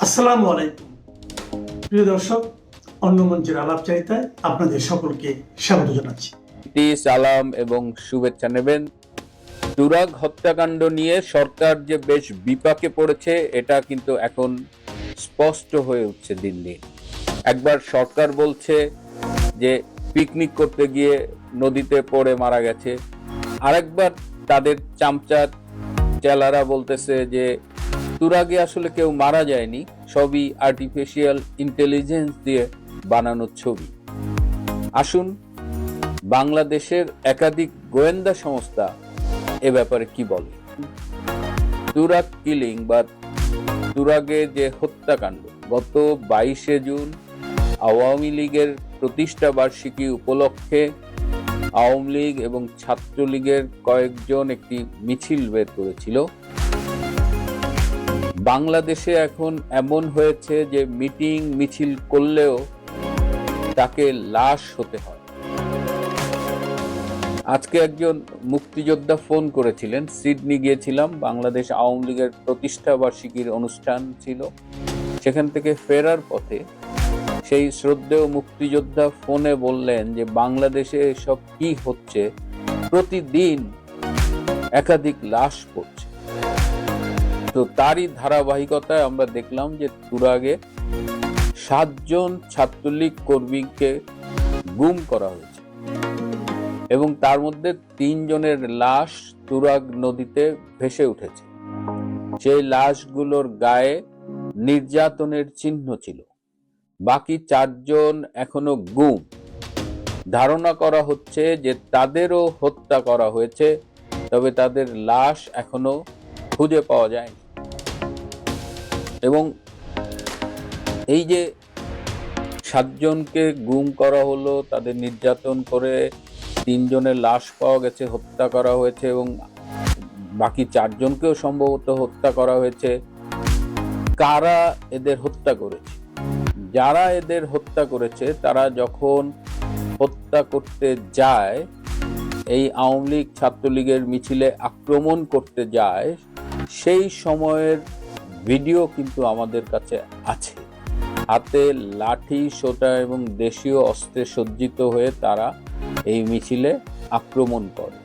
আসসালামু আলাইকুম প্রিয় দর্শক, অন্য মঞ্চের আলাপচারিতায় আপনাদের সকলকে স্বাগত জানাচ্ছি। সালাম এবং শুভেচ্ছা নেবেন। তুরাগ হত্যাকাণ্ড নিয়ে সরকার যে বেশ বিপাকে পড়েছে এটা কিন্তু এখন স্পষ্ট হয়ে উঠছে দিন দিন। একবার সরকার বলছে যে পিকনিক করতে গিয়ে নদীতে পড়ে মারা গেছে, আরেকবার তাদের চামচার চেলারা বলতেছে যে তুরাগে আসলে কেউ মারা যায়নি, সবই আর্টিফিশিয়াল ইন্টেলিজেন্স দিয়ে বানানো ছবি। আসুন বাংলাদেশের একাধিক গোয়েন্দা সংস্থা এ ব্যাপারে কি বলে। তুরাগ কিলিং বা তুরাগে যে হত্যাকাণ্ড, গত 22শে জুন আওয়ামী লীগের প্রতিষ্ঠা বার্ষিকী উপলক্ষে আওয়ামী লীগ এবং ছাত্রলীগের কয়েকজন একটি মিছিল বের করেছিল। বাংলাদেশে এখন এমন হয়েছে যে মিটিং মিছিল করলেও তাকে লাশ হতে হয়। আজকে একজন মুক্তিযোদ্ধা ফোন করেছিলেন, সিডনি গিয়েছিলাম, বাংলাদেশ আওয়ামী লীগের প্রতিষ্ঠা বার্ষিকীর অনুষ্ঠান ছিল, সেখান থেকে ফেরার পথে সেই শ্রদ্ধেয় মুক্তিযোদ্ধা ফোনে বললেন যে বাংলাদেশে এসব কি হচ্ছে, প্রতিদিন একাধিক লাশ পড়ছে। তো তারই ধারাবাহিকতায় আমরা দেখলাম যে তুরাগে 7 জন ছাত্রলীগ কর্মীকে গুম করা হয়েছে এবং তার মধ্যে 3 জনের লাশ তুরাগ নদীতে ভেসে উঠেছে। সেই লাশগুলোর গায়ে নির্যাতনের চিহ্ন ছিল। বাকি 4 জন এখনো গুম। ধারণা করা হচ্ছে যে তাদেরও হত্যা করা হয়েছে, তবে তাদের লাশ এখনো খুঁজে পাওয়া যায়নি। এবং এই যে 7 জনকে গুম করা হলো, তাদের নির্যাতন করে 3 জনের লাশ পাওয়া গেছে, হত্যা করা হয়েছে এবং বাকি 4 জনকেও সম্ভবত হত্যা করা হয়েছে। কারা এদের হত্যা করেছে? যারা এদের হত্যা করেছে তারা যখন হত্যা করতে যায়, এই আওয়ামী লীগ ছাত্রলীগের মিছিলে আক্রমণ করতে যায়, সেই সময়ের ভিডিও কিন্তু আমাদের কাছে আছে। হাতে লাঠি, সোঁটা এবং দেশীয় অস্ত্রে সজ্জিত হয়ে তারা এই মিছিলে আক্রমণ করে।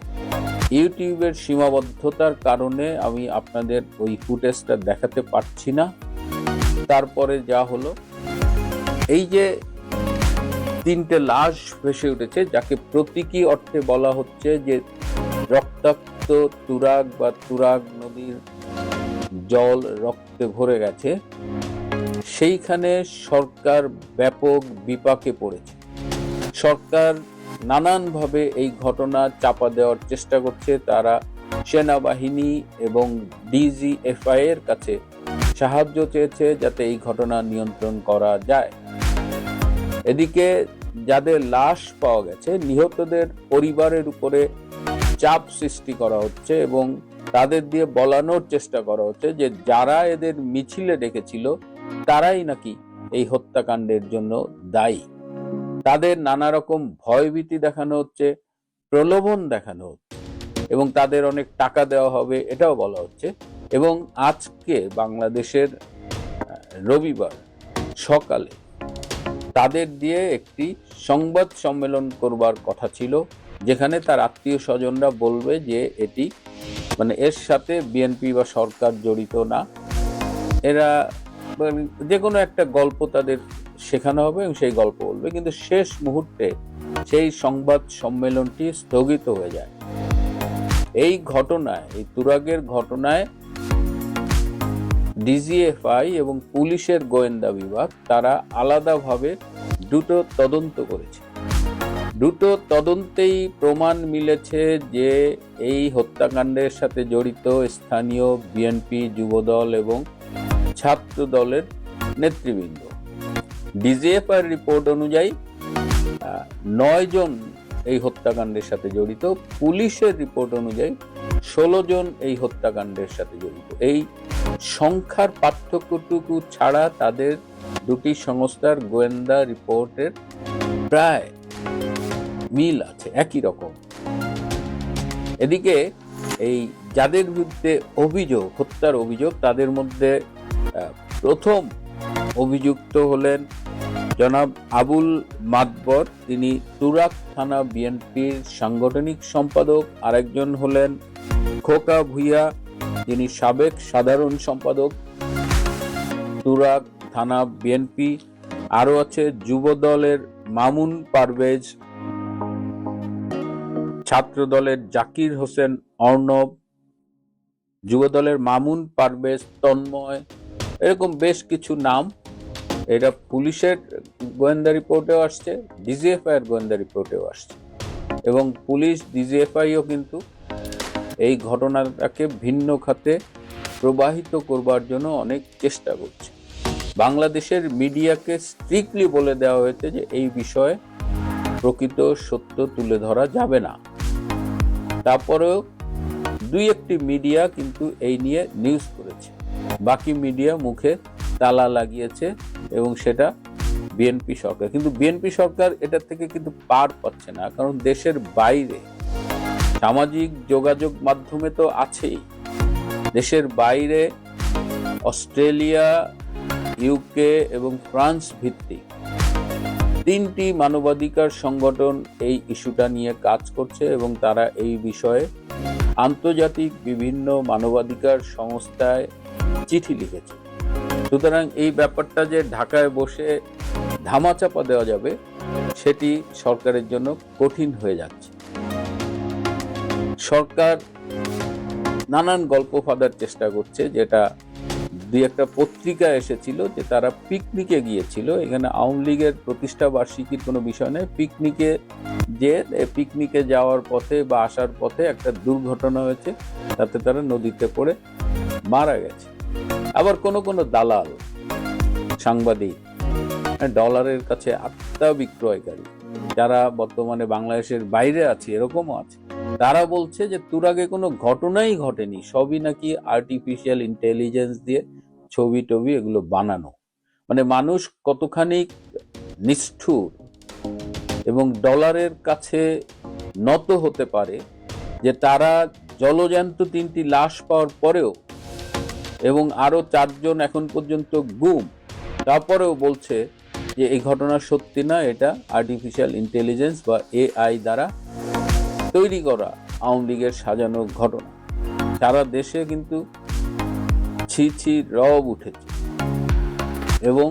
ইউটিউবের সীমাবদ্ধতার কারণে আমি আপনাদের ওই ফুটেজটা দেখাতে পারছি না। তারপরে যা হলো, এই যে 3টে লাশ ভেসে উঠেছে, যাকে প্রতীকী অর্থে বলা হচ্ছে যে রক্তাক্ত তুরাগ বা তুরাগ নদীর জল রক্তে ভরে গেছে, সেইখানে সরকার ব্যাপক বিপাকে পড়েছে। সরকার নানানভাবে এই ঘটনা চাপা দেওয়ার চেষ্টা করছে। তারা সেনাবাহিনী এবং ডিজিএফআই এর কাছে সাহায্য চেয়েছে যাতে এই ঘটনা নিয়ন্ত্রণ করা যায়। এদিকে যাদের লাশ পাওয়া গেছে, নিহতদের পরিবারের উপরে চাপ সৃষ্টি করা হচ্ছে এবং তাদের দিয়ে বলানোর চেষ্টা করা হচ্ছে যে যারা এদের মিছিলে ডেকেছিল তারাই নাকি এই হত্যাকাণ্ডের জন্য দায়ী। তাদের নানা রকম ভয়ভীতি দেখানো হচ্ছে, প্রলোভন দেখানো হচ্ছে এবং তাদের অনেক টাকা দেওয়া হবে এটাও বলা হচ্ছে। এবং আজকে বাংলাদেশের রবিবার সকালে তাদের দিয়ে একটি সংবাদ সম্মেলন করবার কথা ছিল, যেখানে তার আত্মীয় স্বজনরা বলবে যে এটি এর সাথে বিএনপি বা সরকার জড়িত না, এরা যে কোনো একটা গল্প তাদের শেখানো হবে এবং সেই গল্প বলবে। কিন্তু শেষ মুহূর্তে সেই সংবাদ সম্মেলনটি স্থগিত হয়ে যায়। এই ঘটনায়, এই তুরাগের ঘটনায় ডিজিএফআই এবং পুলিশের গোয়েন্দা বিভাগ তারা আলাদাভাবে 2টো তদন্ত করেছে। 2টো তদন্তেই প্রমাণ মিলেছে যে এই হত্যাকাণ্ডের সাথে জড়িত স্থানীয় বিএনপি, যুবদল এবং ছাত্র দলের নেতৃবৃন্দ। ডিজিএফআই রিপোর্ট অনুযায়ী 9 জন এই হত্যাকাণ্ডের সাথে জড়িত, পুলিশের রিপোর্ট অনুযায়ী 16 জন এই হত্যাকাণ্ডের সাথে জড়িত। এই সংখ্যার পার্থক্যটুকু ছাড়া তাদের দুটি সংস্থার গোয়েন্দা রিপোর্টের প্রায় মিল আছে, একই রকম। এদিকে এই যাদের বিরুদ্ধে অভিযোগ, হত্যার অভিযোগ, তাদের মধ্যে প্রথম অভিযুক্ত হলেন জনাব আবুল মাতবর, তিনি তুরাগ থানা বিএনপির সাংগঠনিক সম্পাদক। আরেকজন হলেন খোকা ভুইয়া, তিনি সাবেক সাধারণ সম্পাদক তুরাগ থানা বিএনপি। আরো আছে যুব দলের মামুন পারভেজ, ছাত্র দলের জাকির হোসেন অর্ণব, যুব দলের মামুন পারভেজ তন্ময়, এরকম বেশ কিছু নাম। এটা পুলিশের গোয়েন্দা রিপোর্টেও আসছে, ডিজিএফআই এর গোয়েন্দা রিপোর্টেও আসছে, এবং পুলিশ ডিজিএফআইও কিন্তু এই ঘটনাটাকে ভিন্ন খাতে প্রবাহিত করবার জন্য অনেক চেষ্টা করছে। বাংলাদেশের মিডিয়াকে স্ট্রিক্টলি বলে দেওয়া হয়েছে যে এই বিষয়ে প্রকৃত সত্য তুলে ধরা যাবে না। তারপরেও দুই একটি মিডিয়া কিন্তু এই নিয়ে নিউজ করেছে, বাকি মিডিয়া মুখে তালা লাগিয়েছে, এবং সেটা বিএনপি সরকার। কিন্তু বিএনপি সরকার এটা থেকে কিন্তু পার পাচ্ছে না, কারণ দেশের বাইরে সামাজিক যোগাযোগ মাধ্যমে তো আছেই, দেশের বাইরে অস্ট্রেলিয়া, ইউকে এবং ফ্রান্স ভিত্তিক 3টি মানবাধিকার সংগঠন এই ইস্যুটা নিয়ে কাজ করছে, এবং তারা এই বিষয়ে আন্তর্জাতিক বিভিন্ন মানবাধিকার সংস্থায় চিঠি লিখেছে। সুতরাং এই ব্যাপারটা যে ঢাকায় বসে ধামাচাপা দেওয়া যাবে, সেটি সরকারের জন্য কঠিন হয়ে যাচ্ছে। সরকার নানান গল্প ফাঁদার চেষ্টা করছে, যেটা দুই একটা পত্রিকা এসেছিল যে তারা পিকনিকে গিয়েছিল। এখানে আওয়ামী লীগের প্রতিষ্ঠা বার্ষিকীর কোনো বিষয় নেই, পিকনিকে যাওয়ার পথে বা আসার পথে একটা দুর্ঘটনা হয়েছে, তাতে তারা নদীতে পড়ে মারা গেছে। আবার কোন কোন দালাল সাংবাদিক, ডলারের কাছে আত্মা বিক্রয়কারী, যারা বর্তমানে বাংলাদেশের বাইরে আছে, এরকমও আছে, তারা বলছে যে তুরাগে কোনো ঘটনাই ঘটেনি, সবই নাকি আর্টিফিশিয়াল ইন্টেলিজেন্স দিয়ে ছবি টবি এগুলো বানানো। মানে মানুষ কতখানি নিষ্ঠুর এবং ডলারের কাছে নত হতে পারে যে তারা জলজ্যান্ত 3টি লাশ পাওয়ার পরেও, এবং আরো 4 জন এখন পর্যন্ত গুম, তারপরেও বলছে যে এই ঘটনা সত্যি না, এটা আর্টিফিশিয়াল ইন্টেলিজেন্স বা এআই দ্বারা তৈরি করা আওয়ামী লীগের সাজানো ঘটনা। সারা দেশে কিন্তু ছি রব উঠেছে, এবং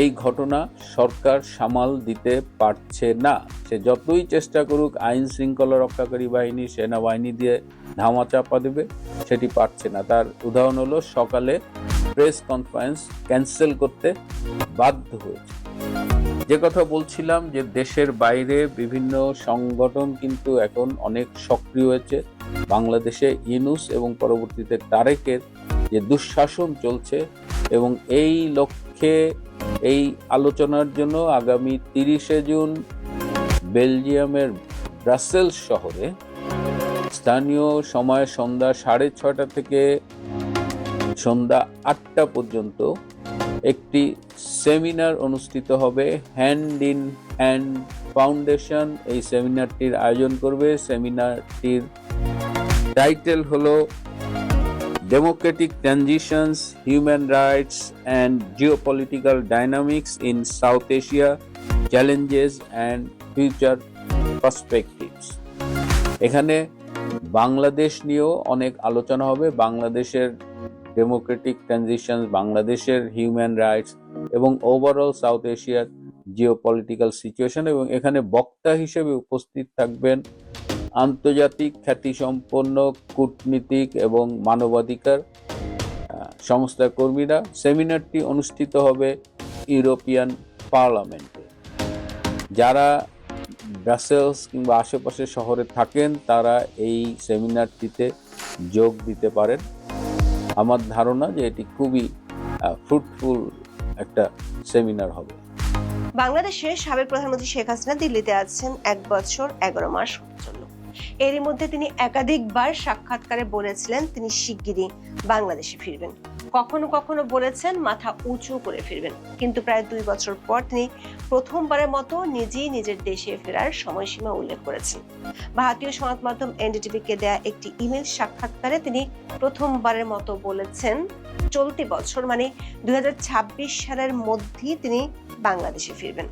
এই ঘটনা সরকার সামাল দিতে পারছে না। সে যতই চেষ্টা করুক আইন শৃঙ্খলা রক্ষাকারী বাহিনী, সেনাবাহিনী দিয়ে ধামাচাপা দেবে, সেটি পারছে না। তার উদাহরণ হলো সকালে প্রেস কনফারেন্স ক্যান্সেল করতে বাধ্য হয়েছে। যে কথা বলছিলাম যে দেশের বাইরে বিভিন্ন সংগঠন কিন্তু এখন অনেক সক্রিয় হয়েছে। বাংলাদেশে ইউনূস এবং পরবর্তীতে তারেকের যে দুঃশাসন চলছে, এবং এই লক্ষ্যে এই আলোচনার জন্য আগামী 30শে জুন বেলজিয়ামের ব্রাসেলস শহরে স্থানীয় সময় সন্ধ্যা 6:30 থেকে সন্ধ্যা 8টা পর্যন্ত একটি সেমিনার অনুষ্ঠিত হবে। হ্যান্ড ইন হ্যান্ড ফাউন্ডেশন এই সেমিনারটির আয়োজন করবে। সেমিনারটির টাইটেল হলো Democratic transitions, human rights and geopolitical dynamics in south Asia, challenges and future perspectives. এখানে বাংলাদেশ নিয়েও অনেক আলোচনা হবে, বাংলাদেশের ডেমোক্রেটিক ট্রানজিশন, বাংলাদেশের হিউম্যান রাইটস এবং ওভারঅল সাউথ এশিয়ার জিওপলিটিক্যাল সিচুয়েশন। এবং এখানে বক্তা হিসেবে উপস্থিত থাকবেন আন্তর্জাতিক খ্যাতিসম্পন্ন কূটনীতিক এবং মানবাধিকার সংস্থার কর্মীরা। সেমিনারটি অনুষ্ঠিত হবে ইউরোপিয়ান পার্লামেন্টে। যারা ব্রাসেলস কিংবা আশেপাশের শহরে থাকেন তারা এই সেমিনারটিতে যোগ দিতে পারেন। আমার ধারণা যে এটি খুবই ফ্রুটফুল একটা সেমিনার হবে। বাংলাদেশের সাবেক প্রধানমন্ত্রী শেখ হাসিনা দিল্লিতে আছেন 1 বছর 11 মাস জন্য। এরই মধ্যে তিনি একাধিকবার সাক্ষাৎকারে বলেছিলেন তিনি শিগগিরই বাংলাদেশে ফিরবেন। কখনো কখনো বলেছেন মাথা উঁচু করে ফিরবেন, কিন্তু প্রায় 2 বছর পর তিনি প্রথমবারের মতো নিজেই নিজের দেশে ফেরার সময়সীমা উল্লেখ করেছেন। ভারতীয় সংবাদ মাধ্যম এনডিটিভিকে দেয়া একটি ইমেল সাক্ষাৎকারে তিনি প্রথমবারের মতো বলেছেন চলতি বছর মানে 2026 সালের মধ্যেই তিনি বাংলাদেশে ফিরবেন।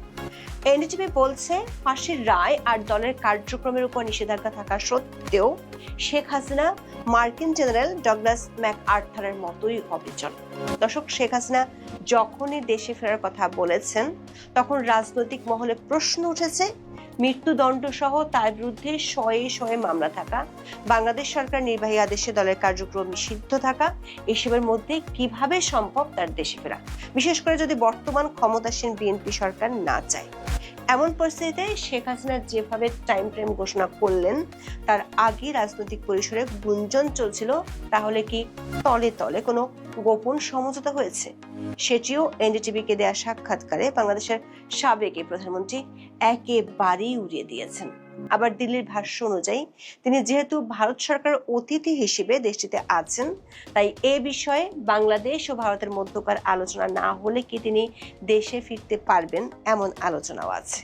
এনডিটিভি বলছে, ফাঁসির রায় আর দলের কার্যক্রমের উপর নিষেধাজ্ঞা থাকা সত্ত্বেও শেখ হাসিনা মার্কিন জেনারেল ডগলাস ম্যাকআর্থারের মতোই অবিচল। দর্শক, শেখ হাসিনা যখনই দেশে ফেরার কথা বলেছেন তখন রাজনৈতিক মহলে প্রশ্ন উঠেছে মৃত্যুদণ্ড সহ তার বিরুদ্ধে শয়ে শয়ে মামলা থাকা, বাংলাদেশ সরকার নির্বাহী আদেশে দলের কার্যক্রম নিষিদ্ধ থাকা, এসবের মধ্যে কিভাবে সম্ভব তার দেশে ফেরা, বিশেষ করে যদি বর্তমান ক্ষমতাসীন বিএনপি সরকার না চায়। এমন পরিস্থিতিতে শেখ হাসিনা যেভাবে টাইম ফ্রেম ঘোষণা করলেন তার আগে রাজনৈতিক পরিসরে গুঞ্জন চলছিল, তাহলে কি তলে তলে কোনো গোপন সমঝোতা হয়েছে? সেটিও এনডিটিভিকে দেয়া সাক্ষাৎকারে বাংলাদেশের সাবেক প্রধানমন্ত্রী একেবারেই উড়িয়ে দিয়েছেন। আবার দিল্লির ভাষ্য অনুযায়ী তিনি যেহেতু ভারত সরকার অতিথি হিসেবে দেশটিতে আছেন, তাই এ বিষয়ে বাংলাদেশ ও ভারতের মধ্যকার আলোচনা না হলে কি তিনি দেশে ফিরতে পারবেন, এমন আলোচনাও আছে।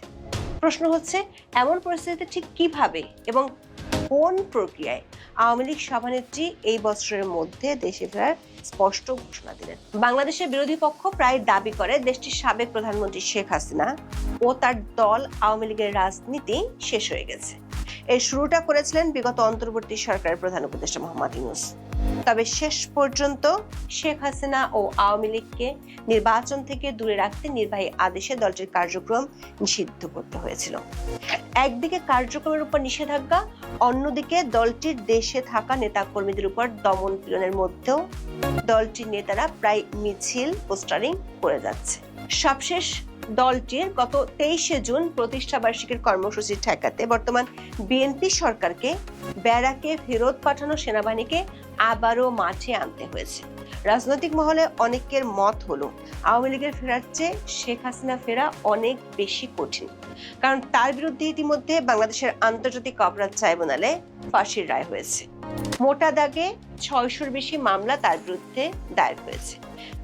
প্রশ্ন হচ্ছে, এমন পরিস্থিতিতে ঠিক কিভাবে এবং কোন প্রক্রিয়ায় আওয়ামী লীগ সভানেত্রী এই বছরের মধ্যে দেশে ফেরার স্পষ্ট ঘোষণা দিলেন? বাংলাদেশের বিরোধী পক্ষ প্রায় দাবি করে দেশটির সাবেক প্রধানমন্ত্রী শেখ হাসিনা ও তার দল আওয়ামী লীগের রাজনীতি শেষ হয়ে গেছে। এর শুরুটা করেছিলেন বিগত অন্তর্বর্তী সরকারের প্রধান উপদেষ্টা মোহাম্মদ ইউনূস। তবে শেষ পর্যন্ত শেখ হাসিনা ও আওয়ামী লীগকে নির্বাচন থেকে দূরে রাখতে নির্বাহী আদেশে দলটির কার্যক্রম নিষিদ্ধ করতে হয়েছিল। একদিকে কার্যক্রমের উপর নিষেধাজ্ঞা, অন্যদিকে দলটির দেশে থাকা নেতা কর্মীদের উপর দমন পীড়নের মধ্যেও দলটির নেতারা প্রায় মিছিল পোস্টারিং করে যাচ্ছে। সবশেষ দলটির গত 23শে জুন প্রতিষ্ঠা বার্ষিকীর কর্মসূচি ঠেকাতে বর্তমান বিএনপি সরকারকে ব্যারাকে ফেরত পাঠানো সেনাবাহিনীকে আবারও মাঠে আনতে হয়েছে। রাজনৈতিক মহলে অনেকের মত হলো আওয়ামী লীগের ফেরার চেয়ে শেখ হাসিনা ফেরা অনেক বেশি কঠিন, কারণ তার বিরুদ্ধে ইতিমধ্যে বাংলাদেশের আন্তর্জাতিক অপরাধ ট্রাইব্যুনালে ফাঁসির রায় হয়েছে। মোটা দাগে 600-র বেশি মামলা তার বিরুদ্ধে দায়ের হয়েছে।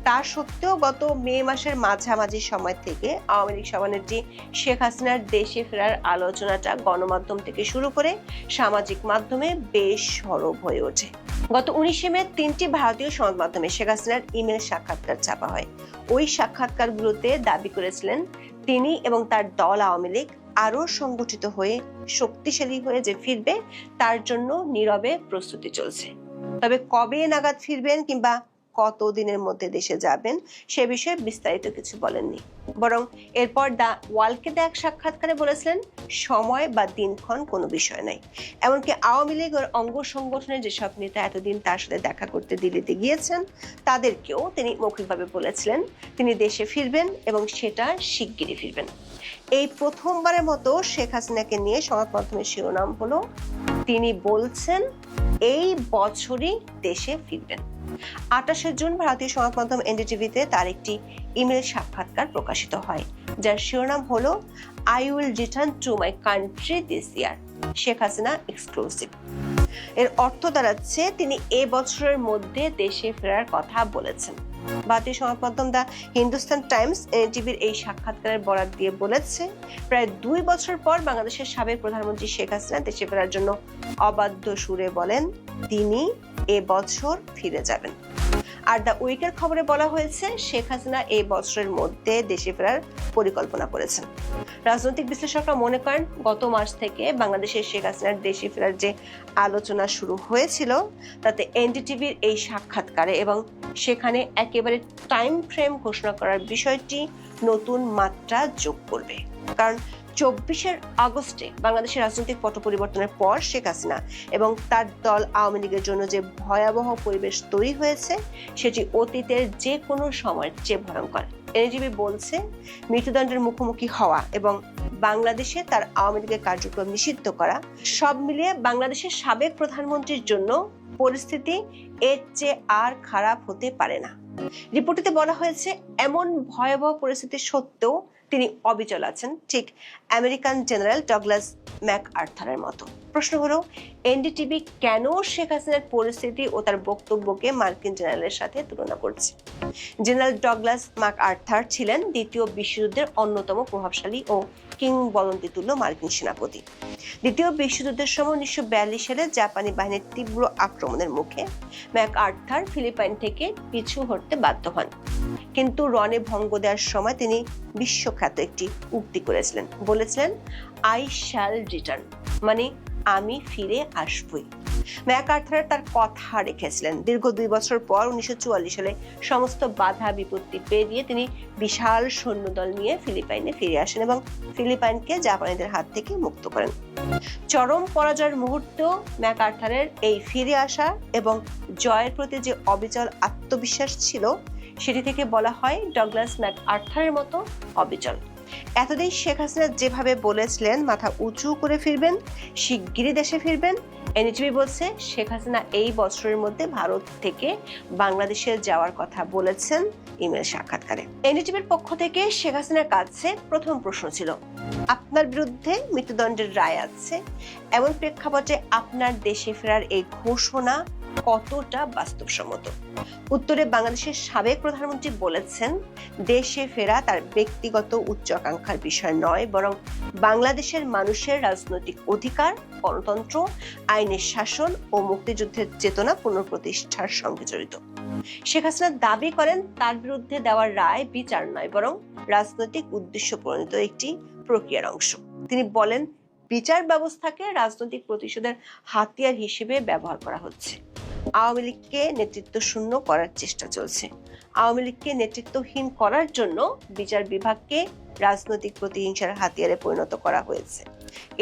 তা সত্ত্বেও গত মে মাসের মাঝামাঝি সময় থেকে আওয়ামী লীগ সভানেত্রী শেখ হাসিনার দেশে ফেরার আলোচনাটা গণমাধ্যম থেকে শুরু করে সামাজিক মাধ্যমে বেশ সরব হয়ে ওঠে। গত 19শে মে 3টি ভারতীয় সংবাদ মাধ্যমে শেখ হাসিনার ইমেল সাক্ষাৎকার ছাপা হয়। ওই সাক্ষাৎকারগুলোতে দাবি করেছিলেন তিনি এবং তার দল আওয়ামী লীগ আরো সংগঠিত হয়ে শক্তিশালী হয়ে যে ফিরবে তার জন্য নীরবে প্রস্তুতি চলছে। তবে কবে নাগাদ ফিরবেন কিংবা কতদিনের মধ্যে দেশে যাবেন সে বিষয়ে বিস্তারিত কিছু বলেননি, বরং এরপর দ্য ওয়ালকে দেয়া এক সাক্ষাৎকারে বলেছিলেন সময় বা দিনক্ষণ কোনো বিষয় নাই। এমনকি আওয়ামী লীগ ও অঙ্গ সংগঠনের যেসব নেতা এতদিন তার সাথে দেখা করতে দিল্লিতে গিয়েছেন তাদেরকেও তিনি মৌখিকভাবে বলেছিলেন তিনি দেশে ফিরবেন এবং সেটা শিগগিরই ফিরবেন। এই প্রথমবারের মতো শেখ হাসিনাকে নিয়ে সংবাদ মাধ্যমের শিরোনাম হলো তিনি বলছেন এই বছরই দেশে ফিরবেন। 28শে জুন ভারতীয় সংবাদ মাধ্যম এনডিটিভিতে তার একটি ইমেল সাক্ষাৎকার প্রকাশিত হয়, যার শিরোনাম হলো I will return to my country this year, Sheikh Hasina exclusive. এর অর্থ দাঁড়াচ্ছে তিনি এ বছরের মধ্যে দেশে ফেরার কথা বলেছেন। ভারতীয় সংবাদ মাধ্যম দ্য হিন্দুস্তান টাইমস এনডিটিভির এই সাক্ষাৎকারের বরাত দিয়ে বলেছে প্রায় 2 বছর পর বাংলাদেশের সাবেক প্রধানমন্ত্রী শেখ হাসিনা দেশে ফেরার জন্য অবাধ্য সুরে বলেন তিনি এ বছর ফিরে যাবেন। আর দ্য উইকের খবরে বলা হয়েছে শেখ হাসিনা এই বছরের মধ্যে দেশে ফেরার পরিকল্পনা করেছেন। রাজনৈতিক বিশ্লেষকরা মনে করেন গত মাস থেকে বাংলাদেশের শেখ হাসিনার দেশে ফেরার যে আলোচনা শুরু হয়েছিল তাতে এনডিটিভির এই সাক্ষাৎকারে এবং সেখানে একেবারে টাইম ফ্রেম ঘোষণা করার বিষয়টি নতুন মাত্রা যোগ করবে। কারণ 24শে আগস্টে বাংলাদেশের রাজনৈতিক পট পরিবর্তনের পর শেখ হাসিনা এবং তার দল আওয়ামী লীগের জন্য যে ভয়াবহ পরিবেশ তৈরি হয়েছে সেটি অতীতের যে কোনো সময়ের চেয়ে ভয়ঙ্কর। এনডিটিভি বলছে মৃত্যুদণ্ডের মুখোমুখি হওয়া এবং বাংলাদেশে তার আওয়ামী লীগের কার্যক্রম নিষিদ্ধ করা সব মিলিয়ে বাংলাদেশের সাবেক প্রধানমন্ত্রীর জন্য পরিস্থিতি এর চেয়ে আর খারাপ হতে পারে না। রিপোর্টটিতে বলা হয়েছে এমন ভয়াবহ পরিস্থিতি সত্ত্বেও তিনি অবিচল আছেন, ঠিক আমেরিকান জেনারেল ডগলাস ম্যাকআর্থারের মতো। প্রশ্ন হলো, এনডিটিভি কেন শেখ হাসিনার পরিস্থিতি ও তার বক্তব্যকে মার্কিন জেনারেলের সাথে তুলনা করছে? জেনারেল ডগলাস ম্যাকআর্থার ছিলেন দ্বিতীয় বিশ্বযুদ্ধের অন্যতম প্রভাবশালী ও কিংবদন্তিতুল্য মার্কিন সেনাপতি। দ্বিতীয় বিশ্বযুদ্ধের সময় 1942 সালে জাপানি বাহিনীর তীব্র আক্রমণের মুখে ম্যাকআর্থার ফিলিপাইন থেকে পিছু হটতে বাধ্য হন। কিন্তু রণে ভঙ্গ দেওয়ার সময় তিনি বিশ্বখ্যাত একটি উক্তি করেছিলেন, বলেছিলেন, আই শ্যাল রিটার্ন, মানে আমি ফিরে আসবই। ম্যাকআর্থার তার কথা রেখেছিলেন। দীর্ঘ 2 বছর পর 1944 সালে সমস্ত বাধা বিপত্তি পেরিয়ে তিনি বিশাল সৈন্যদল নিয়ে ফিলিপাইনে ফিরে আসেন এবং ফিলিপাইনকে জাপানিদের হাত থেকে মুক্ত করেন। চরম পরাজয়ের মুহূর্তেও ম্যাকআর্থারের এই ফিরে আসা এবং জয়ের প্রতি যে অবিচল আত্মবিশ্বাস ছিল, সেটি থেকে বলা হয় ডগলাস ম্যাকআর্থারের মতো অবিচল। এতদিন শেখ হাসিনা যেভাবে বলেছিলেন মাথা উঁচু করে ফিরবেন, শিগগিরই দেশে ফিরবেন, এনডিটিভি বলছে শেখ হাসিনা এই বছরের মধ্যে ভারত থেকে বাংলাদেশে যাওয়ার কথা বলেছেন ইমেল সাক্ষাৎকারে। এনডিটিভির পক্ষ থেকে শেখ হাসিনার কাছে প্রথম প্রশ্ন ছিল, আপনার বিরুদ্ধে মৃত্যুদণ্ডের রায় আছে, এমন প্রেক্ষাপটে আপনার দেশে ফেরার এই ঘোষণা কতটা বাস্তবসম্মত? উত্তরে বাংলাদেশের সাবেক প্রধানমন্ত্রী বলেছেন, দেশে ফেরা তার ব্যক্তিগত উচ্চ আকাঙ্ক্ষার বিষয় নয়, বরং বাংলাদেশের মানুষের রাজনৈতিক অধিকার, গণতন্ত্র, আইনের শাসন ও মুক্তিযুদ্ধের চেতনা পুনঃপ্রতিষ্ঠার সঙ্গে জড়িত। শেখ হাসিনা দাবি করেন তার বিরুদ্ধে দেওয়ার রায় বিচার নয়, বরং রাজনৈতিক উদ্দেশ্য প্রণীত একটি প্রক্রিয়ার অংশ। তিনি বলেন, বিচার ব্যবস্থাকে রাজনৈতিক প্রতিশোধের হাতিয়ার হিসেবে ব্যবহার করা হচ্ছে। আওয়ামী লীগকে নেতৃত্ব শূন্য করার চেষ্টা চলছে। আওয়ামী লীগকে নেতৃত্বহীন করার জন্য বিচার বিভাগকে রাজনৈতিক প্রতিহিংসার হাতিয়ারে পরিণত করা হয়েছে।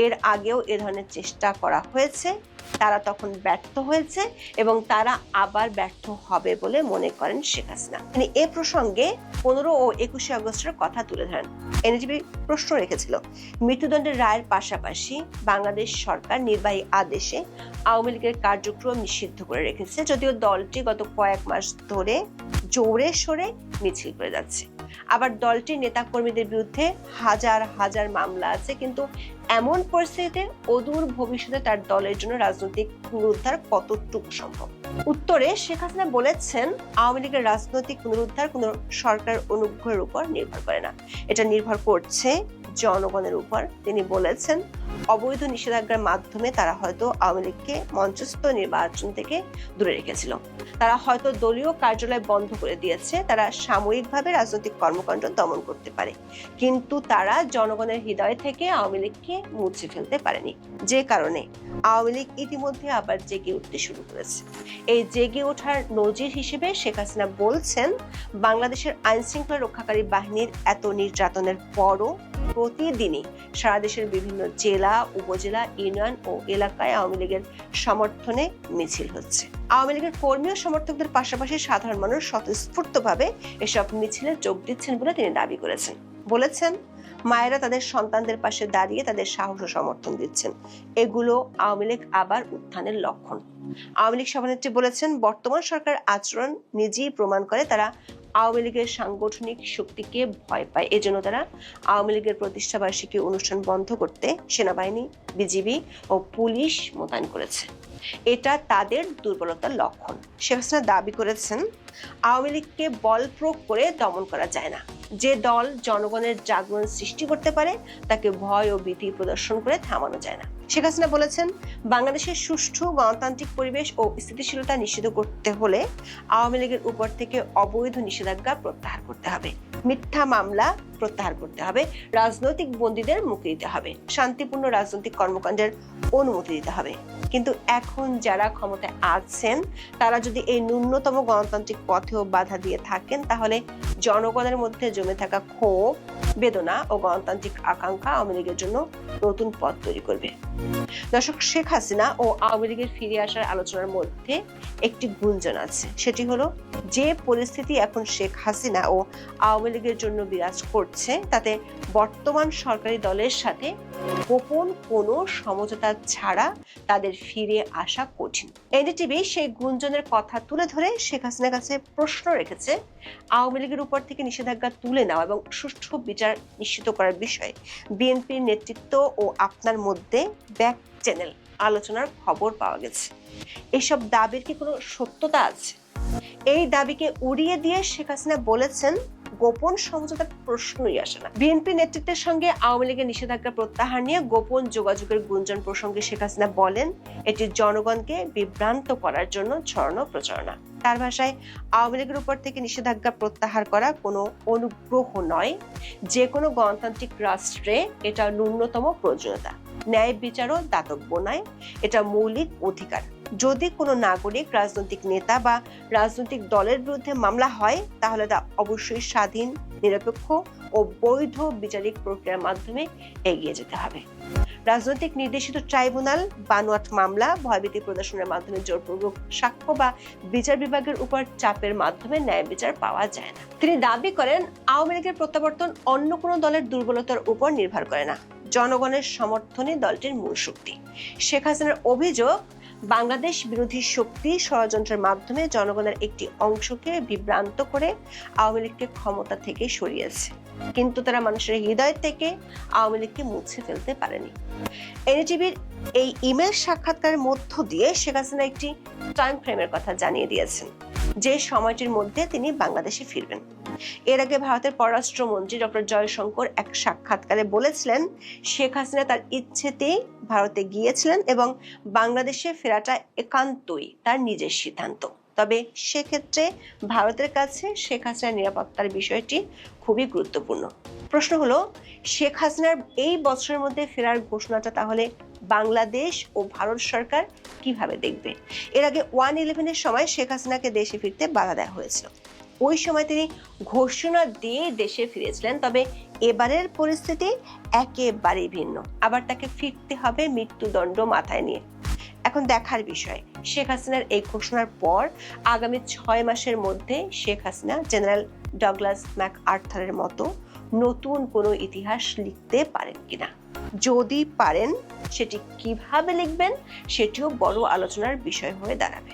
এর আগেও এ ধরনের চেষ্টা করা হয়েছে, তারা তখন ব্যর্থ হয়েছে এবং তারা আবার ব্যর্থ হবে বলে মনে করেন শেখ হাসিনা। তিনি এ প্রসঙ্গে 15 ও 21 আগস্টের কথা তুলে ধরেন। এনডিটিভি প্রশ্ন রেখেছিল, মৃত্যুদণ্ডের রায়ের পাশাপাশি বাংলাদেশ সরকার নির্বাহী আদেশে আওয়ামী লীগের কার্যক্রম নিষিদ্ধ করে রেখেছে, যদিও দলটি গত কয়েক মাস ধরে জোরে সোরে মিছিল করে যাচ্ছে। আবার দলটির নেতাকর্মীদের বিরুদ্ধে হাজার হাজার মামলা আছে, কিন্তু এমন পরিস্থিতিতে অদূর ভবিষ্যতে তার দলের জন্য রাজনৈতিক পুনরুদ্ধার কতটুকু সম্ভব? উত্তরে শেখ হাসিনা বলেছেন, আওয়ামী লীগের রাজনৈতিক পুনরুদ্ধার কোন সরকার অনুগ্রহের উপর নির্ভর করে না, এটা নির্ভর করছে জনগণের উপর। তিনি বলেছেন, অবৈধ নিষেধাজ্ঞার মাধ্যমে তারা হয়তো আওয়ামী লীগকে মঞ্চস্থ নির্বাচন থেকে দূরে রেখেছিল, তারা হয়তো দলীয় কার্যালয় বন্ধ করে দিয়েছে, তারা সাময়িকভাবে রাজনৈতিক কর্মকাণ্ড দমন করতে পারে, কিন্তু তারা জনগণের হৃদয় থেকে আওয়ামী লীগকে মুছে ফেলতে পারেনি। যে কারণে আওয়ামী লীগ ইতিমধ্যে আবার জেগে উঠতে শুরু করেছে। এই জেগে ওঠার নজির হিসেবে শেখ হাসিনা বলছেন, বাংলাদেশের আইন শৃঙ্খলা রক্ষাকারী বাহিনীর এত নির্যাতনের পরও প্রতিদিনই সারা দেশের বিভিন্ন জেলা, উপজেলা, ইউনিয়ন ও এলাকায় আওয়ামী লীগের সমর্থনে মিছিল হচ্ছে। আওয়ামী লীগের কর্মী ও সমর্থকদের পাশাপাশি সাধারণ মানুষ স্বতঃস্ফূর্তভাবে এসব মিছিলে যোগ দিচ্ছেন বলে তিনি দাবি করেছেন। বলেছেন, মায়েরা তাদের সন্তানদের পাশে দাঁড়িয়ে তাদের সাহস ও সমর্থন দিচ্ছেন, এগুলো আওয়ামী লীগ আবার উত্থানের লক্ষণ। আওয়ামী লীগ সভানেত্রী বলেছেন, বর্তমান সরকার আচরণ নিজেই প্রমাণ করে তারা আওয়ামী লীগের সাংগঠনিক শক্তিকে ভয় পায়। এজন্য তারা আওয়ামী লীগের প্রতিষ্ঠাবার্ষিকী অনুষ্ঠান বন্ধ করতে সেনাবাহিনী, বিজিবি ও পুলিশ মোতায়েন করেছে। এটা তাদের দুর্বলতার লক্ষণ। শেখ হাসিনা দাবি করেছেন, আওয়ামী লীগকে বল প্রয়োগ করে দমন করা যায় না। যে দল জনগণের জাগরণ সৃষ্টি করতে পারে তাকে ভয় ও ভীতি প্রদর্শন করে থামানো যায় না। শেখ হাসিনা বলেছেন, বাংলাদেশের সুষ্ঠু গণতান্ত্রিক পরিবেশ ও স্থিতিশীলতা নিশ্চিত করতে হলে আওয়ামী লীগের উপর থেকে অবৈধ নিষেধাজ্ঞা প্রত্যাহার করতে হবে, মিথ্যা মামলা প্রত্যাহার করতে হবে, রাজনৈতিক বন্দীদের মুক্তি দিতে হবে, শান্তিপূর্ণ রাজনৈতিক কর্মকাণ্ডের অনুমতি দিতে হবে। কিন্তু এখন যারা ক্ষমতায় আছেন তারা যদি এই ন্যূনতম গণতান্ত্রিক পথেও বাধা দিয়ে থাকেন, তাহলে জনগণের মধ্যে জমে থাকা ক্ষোভ, বেদনা ও গণতান্ত্রিক আকাঙ্ক্ষা আওয়ামী লীগের জন্য নতুন পথ তৈরি করবে। দর্শক, শেখ হাসিনা ও আওয়ামী লীগের ফিরে আসার আলোচনার মধ্যে একটি গুঞ্জন আছে। সেটি হলো, যে পরিস্থিতি এখন শেখ হাসিনা ও আওয়ামী লীগের জন্য বিরাজ করছে তাতে বর্তমান সরকারি দলের সাথে গোপন কোনো সমঝোতা ছাড়া তাদের ফিরে আসা কঠিন। এনডিটিভি সেই গুঞ্জনের কথা তুলে ধরে শেখ হাসিনার কাছে প্রশ্ন রেখেছে, আওয়ামী লীগের উপর থেকে নিষেধাজ্ঞা তুলে নেওয়া এবং সুষ্ঠু বিচার নিশ্চিত করার বিষয়ে বিএনপির নেতৃত্ব ও আপনার মধ্যে ব্যাক চ্যানেল আলোচনার খবর পাওয়া গেছে। এসব দাবির কি কোনো সত্যতা আছে? এই দাবিকে উড়িয়ে দিয়ে শেখ হাসিনা বলেছেন, গোপন সমঝোতার প্রশ্নই আসে না। বিএনপি নেতৃত্বের সঙ্গে আওয়ামী লীগের নিষেধাজ্ঞা প্রত্যাহার নিয়ে গোপন যোগাযোগের গুঞ্জন প্রসঙ্গে শেখ হাসিনা বলেন, এটি জনগণকে বিভ্রান্ত করার জন্য ছড়ানো প্রচারণা। তার ভাষায়, আওয়ামী লীগের উপর থেকে নিষেধাজ্ঞা প্রত্যাহার করা কোনো অনুগ্রহ নয়, যে কোনো গণতান্ত্রিক রাষ্ট্রে এটা ন্যূনতম প্রয়োজনীয়তা। ন্যায় বিচারও দাতব্য নয়, এটা মৌলিক অধিকার। যদি কোনো নাগরিক, রাজনৈতিক নেতা বা রাজনৈতিক দলের বিরুদ্ধে মামলা হয় তাহলে তা অবশ্যই স্বাধীন, নিরপেক্ষ ও বৈধ বিচারিক প্রক্রিয়ার মাধ্যমে এগিয়ে যেতে হবে। রাজনৈতিক নির্দেশিত ট্রাইব্যুনাল, বানোয়াট মামলা, ভয়ভীতি প্রদর্শনের মাধ্যমে জোরপূর্বক সাক্ষ্য বা বিচার বিভাগের উপর চাপের মাধ্যমে ন্যায় বিচার পাওয়া যায় না। তিনি দাবি করেন, আওয়ামী লীগের প্রত্যাবর্তন অন্য কোনো দলের দুর্বলতার উপর নির্ভর করে না, জনগণের সমর্থনে দলটির মূল শক্তি। শেখ হাসিনার অভিযোগ, বাংলাদেশ বিরোধী শক্তি ষড়যন্ত্রের মাধ্যমে জনগণের একটি অংশকে বিভ্রান্ত করে আওয়ামী লীগকে ক্ষমতা থেকে সরিয়েছে, কিন্তু তারা মানুষের হৃদয় থেকে আওয়ামী লীগকে মুছে ফেলতে পারেনি। এনডিটিভির এই ইমেল সাক্ষাৎকারের মধ্য দিয়ে শেখ হাসিনা একটি টাইম ফ্রেমের কথা জানিয়ে দিয়েছেন, যে সময়টির মধ্যে তিনি বাংলাদেশে ফিরবেন। এর আগে ভারতের পররাষ্ট্রমন্ত্রী ডক্টর জয়শঙ্কর এক সাক্ষাৎকারে বলেছিলেন, শেখ হাসিনা তার ইচ্ছেতেই ভারতে গিয়েছিলেন এবং বাংলাদেশে ফেরাটা একান্তই তার নিজের সিদ্ধান্ত। তবে সেক্ষেত্রে ভারতের কাছে শেখ হাসিনার নিরাপত্তার বিষয়টি খুবই গুরুত্বপূর্ণ। প্রশ্ন হলো, শেখ হাসিনার এই বছরের মধ্যে ফেরার ঘোষণাটা তাহলে বাংলাদেশ ও ভারত সরকার কিভাবে দেখবে? এর আগে 1/11-এর সময় শেখ হাসিনাকে দেশে ফিরতে বাধা দেওয়া হয়েছিল। ওই সময় তিনি ঘোষণা দিয়ে দেশে ফিরেছিলেন, তবে এবারের পরিস্থিতি একেবারেই ভিন্ন। আবার তাকে ফিরতে হবে মৃত্যুদণ্ড মাথায় নিয়ে। এখন দেখার বিষয়, শেখ হাসিনার এই ঘোষণার পর আগামী 6 মাসের মধ্যে শেখ হাসিনা জেনারেল ডগলাস ম্যাকআর্থারের মতো নতুন কোনো ইতিহাস লিখতে পারেন কিনা। যদি পারেন, সেটি কিভাবে লিখবেন সেটিও বড় আলোচনার বিষয় হয়ে দাঁড়াবে।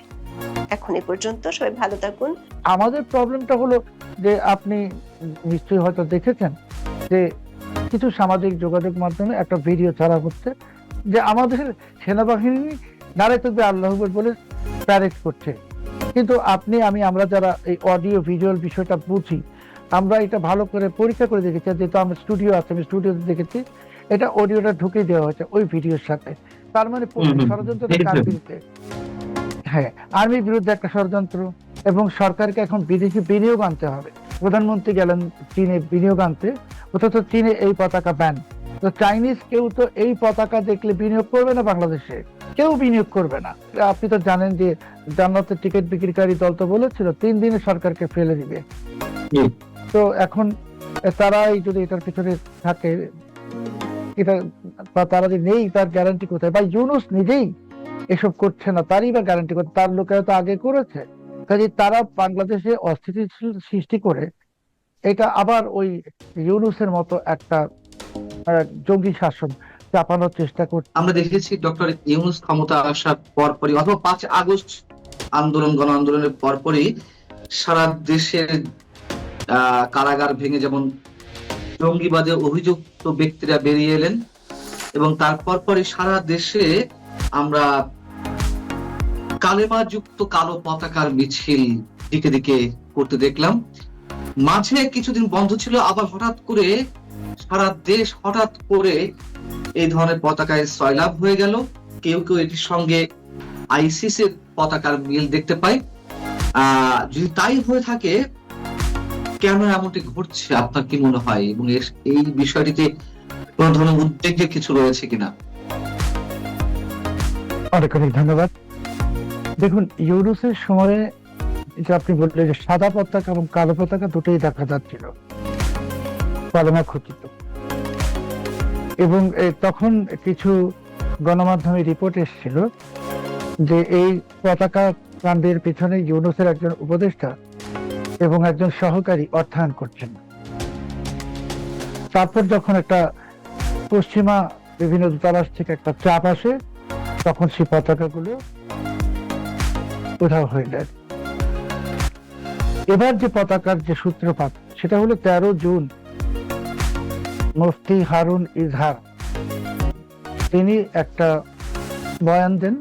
এখন এ পর্যন্ত, সবাই ভালো থাকুন। আমাদের প্রবলেমটা হলো যে, আপনি নিশ্চয়ই হয়তো দেখেছেন যে কিছু সামাজিক যোগাযোগ মাধ্যমে একটা ভিডিও ছাড়া হচ্ছে যে আমাদের সেনাবাহিনী নারে তবে আল্লাহ আকবার বলে প্যারেড করছে, কিন্তু আমরা যারা এই অডিও ভিজুয়াল বিষয়টা বুঝি, আমরা এটা ভালো করে পরীক্ষা করে দেখেছি। যেহেতু আমার স্টুডিও আছে, আমি স্টুডিওতে দেখেছি, এটা অডিওটা ঢুকে দেওয়া হয়েছে ওই ভিডিওর সাথে। তার মানে ষড়যন্ত্রটা কার বিরুদ্ধে? হ্যাঁ, আর্মির বিরুদ্ধে একটা ষড়যন্ত্র। এবং সরকারকে এখন বিদেশি বিনিয়োগ আনতে হবে। প্রধানমন্ত্রী গেলেন চীনে বিনিয়োগ আনতে, অথচ চীনে এই পতাকা ব্যান। তো চাইনিজ কেউ তো এই পতাকা দেখলে বিনিয়োগ করবে না, বাংলাদেশে কেউ বিনিয়োগ করবে না। আপনি তো জানেন যে জান্নাতের টিকিট বিক্রিকারী দল তো বলেছিল 3 দিনে সরকারকে ফেলে দিবে। তো এখন তারাই যদি এটার পিছনে থাকে, এটা বা তারা যদি নেই, তার গ্যারান্টি কোথায়? বা ইউনূস নিজেই এসব করছে না, তারই বা গ্যারান্টি করতে? তার লোকেরা তো আগে করেছে। কাজে তারা বাংলাদেশে অস্থিতিশীল সৃষ্টি করে এটা আবার ওই ইউনূসের মতো একটা জঙ্গি শাসন চাপানোর চেষ্টা করছে। আমরা দেখেছি ডক্টর ইউনূস ক্ষমতা আসার পরপরই অথবা 5 আগস্ট গণ আন্দোলনের পরপরই সারা দেশের কারাগার ভেঙে যেমন জঙ্গিবাদে অভিযুক্ত ব্যক্তিরা বেরিয়ে এলেন, এবং তারপর পরে সারা দেশে আমরা কালেমা যুক্ত কালো পতাকার মিছিল দিকে দিকে করতে দেখলাম। মাঝে কিছুদিন বন্ধ ছিল, আবার হঠাৎ করে সারা দেশ হঠাৎ করে এই ধরনের পতাকায় সয়লাভ হয়ে গেল। কেউ কেউ এটির সঙ্গে আইসিসের পতাকার মিল দেখতে পাই। যদি তাই হয়ে থাকে, কেন এমনটি ঘটছে আপনার কি মনে হয়? এবং এই বিষয়টিতে কোন ধরনের উদ্বেগের কিছু রয়েছে কিনা? অনেক অনেক ধন্যবাদ। দেখুন, ইউনূসের সময়ে যে আপনি বললেন যে সাদা পতাকা এবং কালো পতাকা দুটোই দেখা যাচ্ছিল, কলমা খচিত, এবং তখন কিছু গণমাধ্যমে রিপোর্ট এসেছিল যে এই পতাকা কাণ্ডের পিছনে ইউনূসের একজন উপদেষ্টা এবং একজন সহকারী অর্থায়ন করছেন। তারপর যখন একটা পশ্চিমা বিভিন্ন দূতাবাস থেকে একটা চাপ আসে, তখন সেই পতাকাগুলো উধাও হয়ে যায়। এবার যে পতাকার যে সূত্রপাত, সেটা হলো 13 জুন মুফতি হারুন ইজহার তিনি একটা বয়ান দেন।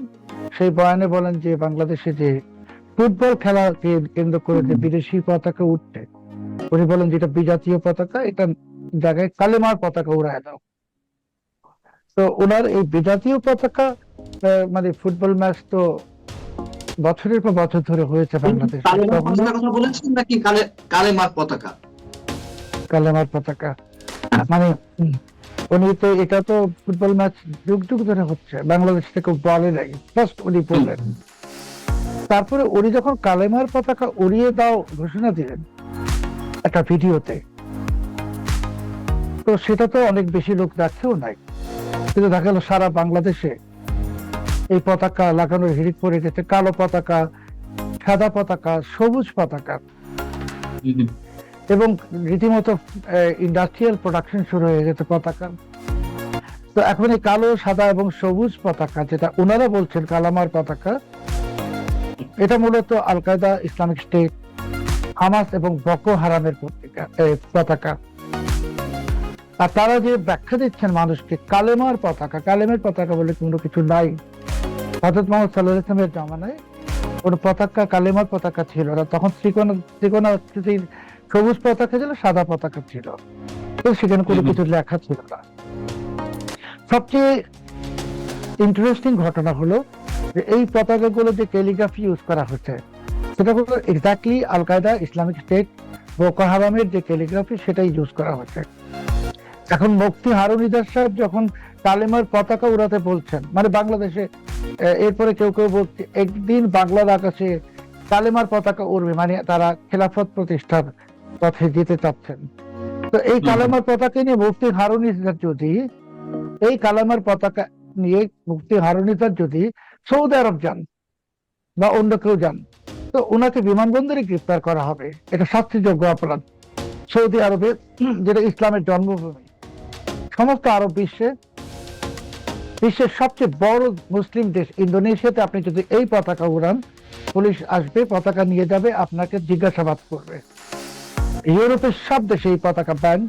সেই বয়ানে বলেন যে বাংলাদেশে যে ফুটবল খেলাকে কেন্দ্র করে যে বিদেশি পতাকা উঠছে, উনি বলেন যেটা বিজাতীয় পতাকা, এটা জায়গায় কালেমার পতাকা উড়ায় দাও। তো ওনার এই বিজাতীয় পতাকা মানে ফুটবল ম্যাচ তো বছরের পর বছর ধরে হয়েছে বাংলাদেশে। কালেমার পতাকার কথা বলেছেন নাকি কালেমার পতাকা? কালেমার পতাকা মানে উনি তো, এটা তো ফুটবল ম্যাচ যুগ যুগ ধরে হচ্ছে, বাংলাদেশ থেকে বলে নাই, ফার্স্ট উনি বললেন। তারপরে উনি যখন কালেমার পতাকা উড়িয়ে দাও ঘোষণা দিলেন একটা ভিডিওতে, তো সেটা তো অনেক বেশি লোক দেখেও নাই, কিন্তু দেখা গেল সারা বাংলাদেশে এই পতাকা লাগানোর হিড়িক পড়ে গেছে। কালো পতাকা, সাদা পতাকা, সবুজ পতাকা, এবং রীতিমতো ইন্ডাস্ট্রিয়াল প্রোডাকশন শুরু হয়ে গেছে পতাকা। তো এখন এই কালো, সাদা এবং সবুজ পতাকা, যেটা ওনারা বলছেন কালামার পতাকা, এটা মূলত আল কায়দা, ইসলামিক স্টেট, হামাস এবং বকো হারামের পতাকা। আর তারা যে ব্যাখ্যা দিচ্ছেন মানুষকে কালেমার পতাকা, কালেমের পতাকা বলে কোনো কিছু নাই। হযরত মুহাম্মদ সাল্লাল্লাহু আলাইহি ওয়াসাল্লামের জামানায় কোনো পতাকা কালেমার পতাকা ছিল না। তখন ত্রিকোণাকৃতির সবুজ পতাকা ছিল, সাদা পতাকা ছিল, তো সেখানে কোনো কিছু লেখা ছিল না। সবচেয়ে ইন্টারেস্টিং ঘটনা হলো যে এই পতাকাগুলো যে ক্যালিগ্রাফি ইউজ করা হচ্ছে, সেটা হলো এক্স্যাক্টলি আল কায়দা, ইসলামিক স্টেট, বোকো হারামের যে ক্যালিগ্রাফি, সেটাই ইউজ করা হচ্ছে। এখন মুফতি হারুন ইজহার সাহেব যখন কালেমার পতাকা উড়াতে বলছেন, মানে বাংলাদেশে এরপরে কেউ কেউ বলছে একদিন বাংলার আকাশে কালেমার পতাকা উড়বে, মানে তারা খেলাফত প্রতিষ্ঠার পথে যেতে চাচ্ছেন। তো এই কালেমার পতাকা নিয়ে মুফতি হারুন ইজহার যদি, এই কালেমার পতাকা নিয়ে মুফতি হারুন ইজহার যদি সৌদি আরব যান বা অন্য কেউ যান, তো ওনাকে বিমানবন্দরে গ্রেফতার করা হবে। এটা শাস্তিযোগ্য অপরাধ। সৌদি আরবে, যেটা ইসলামের জন্মভূমি, সমস্ত আরব বিশ্বের সবচেয়ে বড় মুসলিম দেশ ইন্দোনেশিয়াতে আপনি যদি এই পতাকা উড়ান, পুলিশ আসবে, পতাকা নিয়ে যাবে, আপনাকে জিজ্ঞাসাবাদ করবে। ইউরোপের সব দেশে এই পতাকা ব্যান।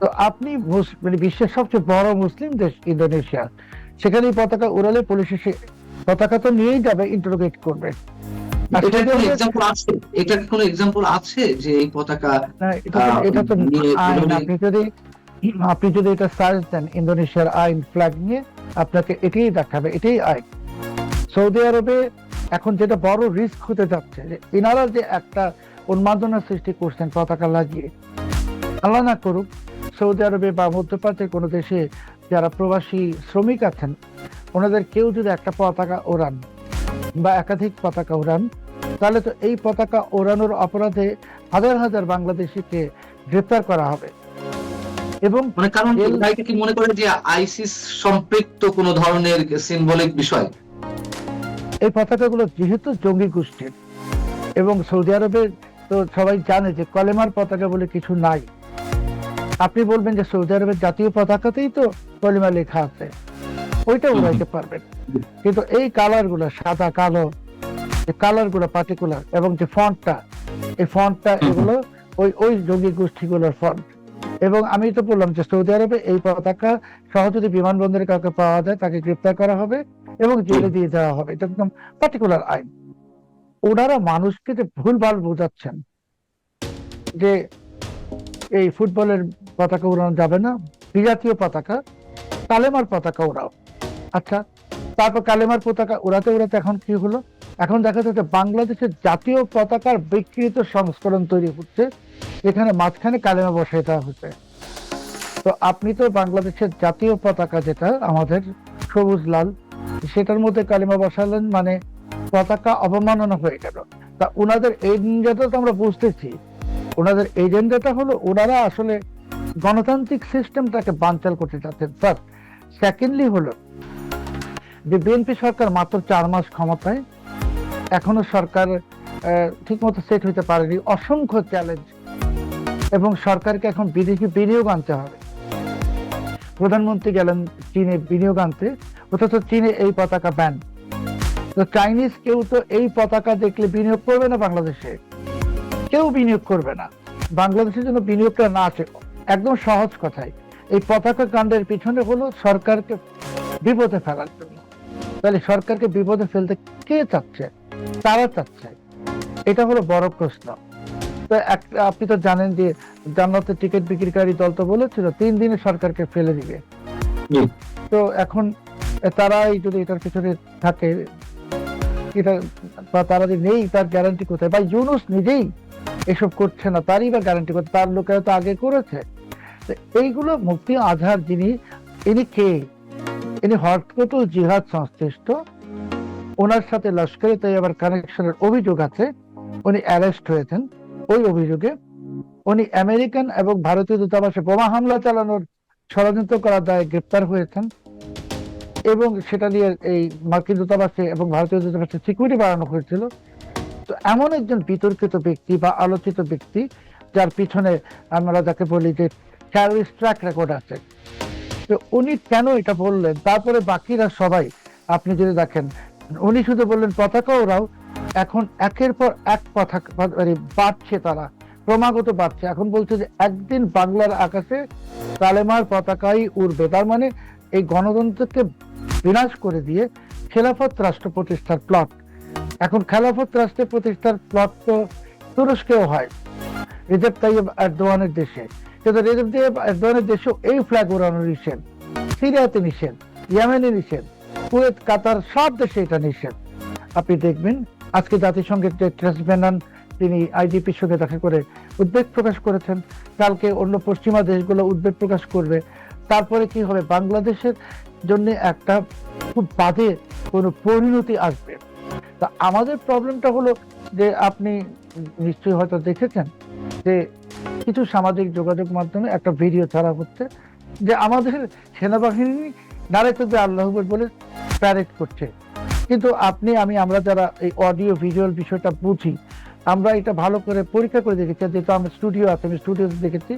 তো আপনি মানে বিশ্বের সবচেয়ে বড় মুসলিম দেশ ইন্দোনেশিয়া, সেখানে এই পতাকা উড়ালে পুলিশ এসে পতাকা তো নিয়েই যাবে, ইন্টারোগেট করবে। এটার কোনো এক্সাম্পল আছে যে এই পতাকা? এটা তো আইন। আপনি যদি এটা সার্চ দেন ইন্দোনেশিয়ার আইন, ফ্ল্যাগ নিয়ে, আপনাকে এটাই দেখাবে, এটাই আইন। সৌদি আরবে এখন যেটা বড় রিস্ক হতে যাচ্ছে, যে ইনারা যে একটা উন্মাদনার সৃষ্টি করছেন পতাকা লাগিয়ে, আল্লাহ না করুক সৌদি আরবে বা মধ্যপ্রাচ্যের কোনো দেশে যারা প্রবাসী শ্রমিক আছেন, ওনাদের কেউ যদি একটা পতাকা ওড়ান বা একাধিক পতাকা ওড়ান, তাহলে তো এই পতাকা ওড়ানোর অপরাধে হাজার হাজার বাংলাদেশিকে গ্রেফতার করা হবে। এবং কারণ কি মনে করে যে আইসিস সম্পৃক্ত কোন ধরনের সিম্বলিক বিষয়? এই পতাকাগুলো যেহেতু জঙ্গি গোষ্ঠীর, এবং সৌদি আরবে তো সবাই জানে যে কলেমার পতাকা বলে কিছু নাই। আপনি বলবেন যে সৌদি আরবের জাতীয় পতাকাতেই তো কলেমা লেখা আছে, ওইটা উড়াইতে পারবেন। কিন্তু এই কালার গুলো, সাদা কালো কালার গুলো পার্টিকুলার, এবং যে ফন্টটা, এই ফন্টটা, এগুলো ওই জঙ্গি গোষ্ঠীগুলোর ফন্ট। এবং আমি তো বললাম যে সৌদি আরবে এই পতাকা সহ যদি বিমানবন্দরে কাউকে পাওয়া যায়, তাকে গ্রেফতার করা হবে এবং জেলে দিয়ে দেওয়া হবে। এটা একদম পার্টিকুলার আইন। ওনারা মানুষকে যে ভুলভাল বোঝাচ্ছেন যে এই ফুটবলের পতাকা উড়ানো যাবে না, বিজাতীয় পতাকা, কালেমার পতাকা উড়াও। আচ্ছা, তারপর কালেমার পতাকা উড়াতে উড়াতে এখন কি হলো? এখন দেখা যাচ্ছে বাংলাদেশের জাতীয় পতাকার বিকৃত সংস্করণ তৈরি হচ্ছে, এখানে মাঝখানে কালেমা বসাই দেওয়া হচ্ছে। তো আপনি তো বাংলাদেশের জাতীয় পতাকা যেটা আমাদের সবুজ লাল, সেটার মধ্যে কালেমা বসালেন, মানে পতাকা অবমাননা হয়ে গেল। তা ওনাদের এজেন্ডাটা তো আমরা বুঝতেছি, ওনাদের এজেন্ডাটা হলো ওনারা আসলে গণতান্ত্রিক সিস্টেমটাকে বানচাল করতে চাচ্ছেন। স্যার, সেকেন্ডলি হলো যে বিএনপি সরকার মাত্র 4 মাস ক্ষমতায়, এখনো সরকার ঠিকমতো সেট হইতে পারেনি, অসংখ্য চ্যালেঞ্জ, এবং সরকারকে এখন বিদেশি বিনিয়োগ আনতে হবে। প্রধানমন্ত্রী গেলেন চীনে বিনিয়োগ আনতে, অথচ চীনে এই পতাকা ব্যান। তো চাইনিজ কেউ তো এই পতাকা দেখলে বিনিয়োগ করবে না বাংলাদেশে, কেউ বিনিয়োগ করবে না। বাংলাদেশের জন্য বিনিয়োগটা না আসে, একদম সহজ কথায় এই পতাকা কাণ্ডের পিছনে হলো সরকারকে বিপদে ফেলার জন্য। তাহলে সরকারকে বিপদে ফেলতে কে চাচ্ছে? তারা চাচ্ছে। এটা হলো বড় প্রশ্ন। তো আপনি তো জানেন যে জান্নাতের টিকিট বিক্রিকারী দল তো বলেছিল 3 দিনে সরকারকে ফেলে দিবে। তো এখন তারাই যদি এটার পিছনে থাকে, এটা বা তারা যদি নেই, তার গ্যারান্টি কোথায়? বা ইউনূস নিজেই এসব করছে না, তারই বা গ্যারান্টি কোথায়? তার লোকেরা তো আগে করেছে। এইগুলো মুফতি আজহার যিনি, ইনি কে? ইনি হরকতুল জিহাদ সংশ্লিষ্ট, ওনার সাথে লস্করে তৈয়বার কানেকশনের অভিযোগ আছে। উনি অ্যারেস্ট হয়েছেন ওই অভিযোগে। উনি আমেরিকান এবং ভারতীয় দূতাবাসে বোমা হামলা চালানোর ষড়যন্ত্র করার দায়ে গ্রেপ্তার হয়েছেন, এবং সেটা নিয়ে এই মার্কিন দূতাবাসে এবং ভারতীয় দূতাবাসে সিকিউরিটি বাড়ানো হয়েছিল। তো এমন একজন বিতর্কিত ব্যক্তি বা আলোচিত ব্যক্তি, যার পিছনে আমরা যাকে বলি যে টেররিস্ট ট্র্যাক রেকর্ড আছে, তো উনি কেন এটা বললেন? তারপরে বাকিরা সবাই আপনি যদি দেখেন, উনি শুধু বললেন পতাকা ওরাও, এখন একের পর এক পতাকা বাড়ছে, তারা ক্রমাগত বাড়ছে। এখন বলছে যে একদিন বাংলার আকাশে কালেমার পতাকাই উড়বে। তার মানে এই গণতন্ত্রকে বিনাশ করে দিয়ে খেলাফত রাষ্ট্র প্রতিষ্ঠার প্লট। এখন খেলাফত রাষ্ট্র প্রতিষ্ঠার প্লট তো তুরস্কেও হয়, রিজেপ তাইয়েব এরদোয়ানের দেশে। কিন্তু রিজেপ তাইয়েব এরদোয়ানের দেশেও এই ফ্ল্যাগ ওড়ানো নিষেধ, সিরিয়াতে নিষেধ, ইয়েমেনে নিষেধ, কুয়েত, কাতার সব দেশে এটা নিষেধ। আপনি দেখবেন আজকে জাতিসংঘের যে টেরেসা মেনন, তিনি আইডিপির সঙ্গে দেখা করে উদ্বেগ প্রকাশ করেছেন। কালকে অন্য পশ্চিমা দেশগুলো উদ্বেগ প্রকাশ করবে। তারপরে কি হবে? বাংলাদেশের জন্য একটা খুব বাজে কোনো পরিণতি আসবে। তা আমাদের প্রবলেমটা হলো যে আপনি নিশ্চয়ই হয়তো দেখেছেন যে কিছু সামাজিক যোগাযোগ মাধ্যমে একটা ভিডিও ছাড়া হচ্ছে যে আমাদের সেনাবাহিনী নারে তবে আল্লাহ আকবার বলে প্যারেড করছে। কিন্তু আমরা যারা এই অডিও ভিজুয়াল বিষয়টা বুঝি, আমরা এটা ভালো করে পরীক্ষা করে দেখেছি। যেহেতু আমার স্টুডিও আছে, আমি স্টুডিওতে দেখেছি,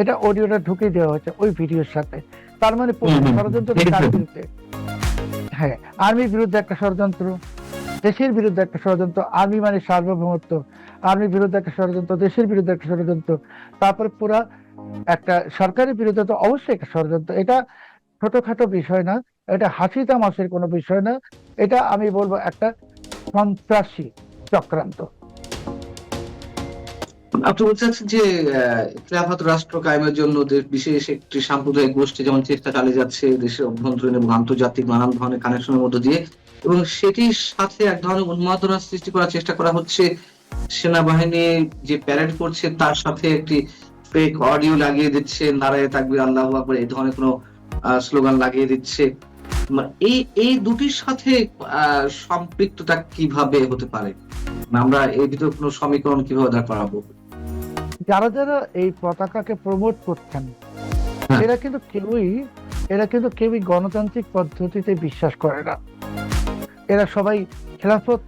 এটা অডিওটা ঢুকে দেওয়া হয়েছে ওই ভিডিওর সাথে। তার মানে ষড়যন্ত্র কার বিরুদ্ধে? হ্যাঁ, আর্মির বিরুদ্ধে একটা ষড়যন্ত্র, দেশের বিরুদ্ধে একটা ষড়যন্ত্র। আর্মি মানে সার্বভৌমত্ব, আর্মির বিরুদ্ধে একটা ষড়যন্ত্র, দেশের বিরুদ্ধে একটা ষড়যন্ত্র, তারপরে পুরা একটা সরকারের বিরুদ্ধে তো অবশ্যই একটা ষড়যন্ত্র। এটা ছোটখাটো বিষয় না, এটা হাসি তামাশের কোনো বিষয় না, এটা আমি বলবো একটা সন্ত্রাসী চক্রান্ত। আপনি বলতে চাচ্ছেন যে খেলাফত রাষ্ট্র কায়েমের জন্য বিশেষ একটি সাম্প্রদায়িক গোষ্ঠী যেমন চেষ্টা চালিয়ে যাচ্ছে দেশের অভ্যন্তরীণ এবং আন্তর্জাতিক নানান ধরনের কানেকশনের মধ্য দিয়ে, এবং সেটির সাথে এক ধরনের উন্মাদনা সৃষ্টি করার চেষ্টা করা হচ্ছে। সেনাবাহিনী যে প্যারেড করছে তার সাথে একটি ফেক অডিও লাগিয়ে দিচ্ছে, নারায়ে তাকবীর, আল্লাহু আকবার, এই ধরনের কোনো স্লোগান লাগিয়ে দিচ্ছে। এই দুটির সাথে সম্পৃক্ততা কিভাবে হতে পারে? আমরা এই ভিতরে কোনো সমীকরণ কিভাবে দাঁড় করাবো? যারা যারা এই পতাকাকে প্রমোট করছেন, এরা কিন্তু কেউই গণতান্ত্রিক পদ্ধতিতে বিশ্বাস করে না। এরা সবাই খেলাফত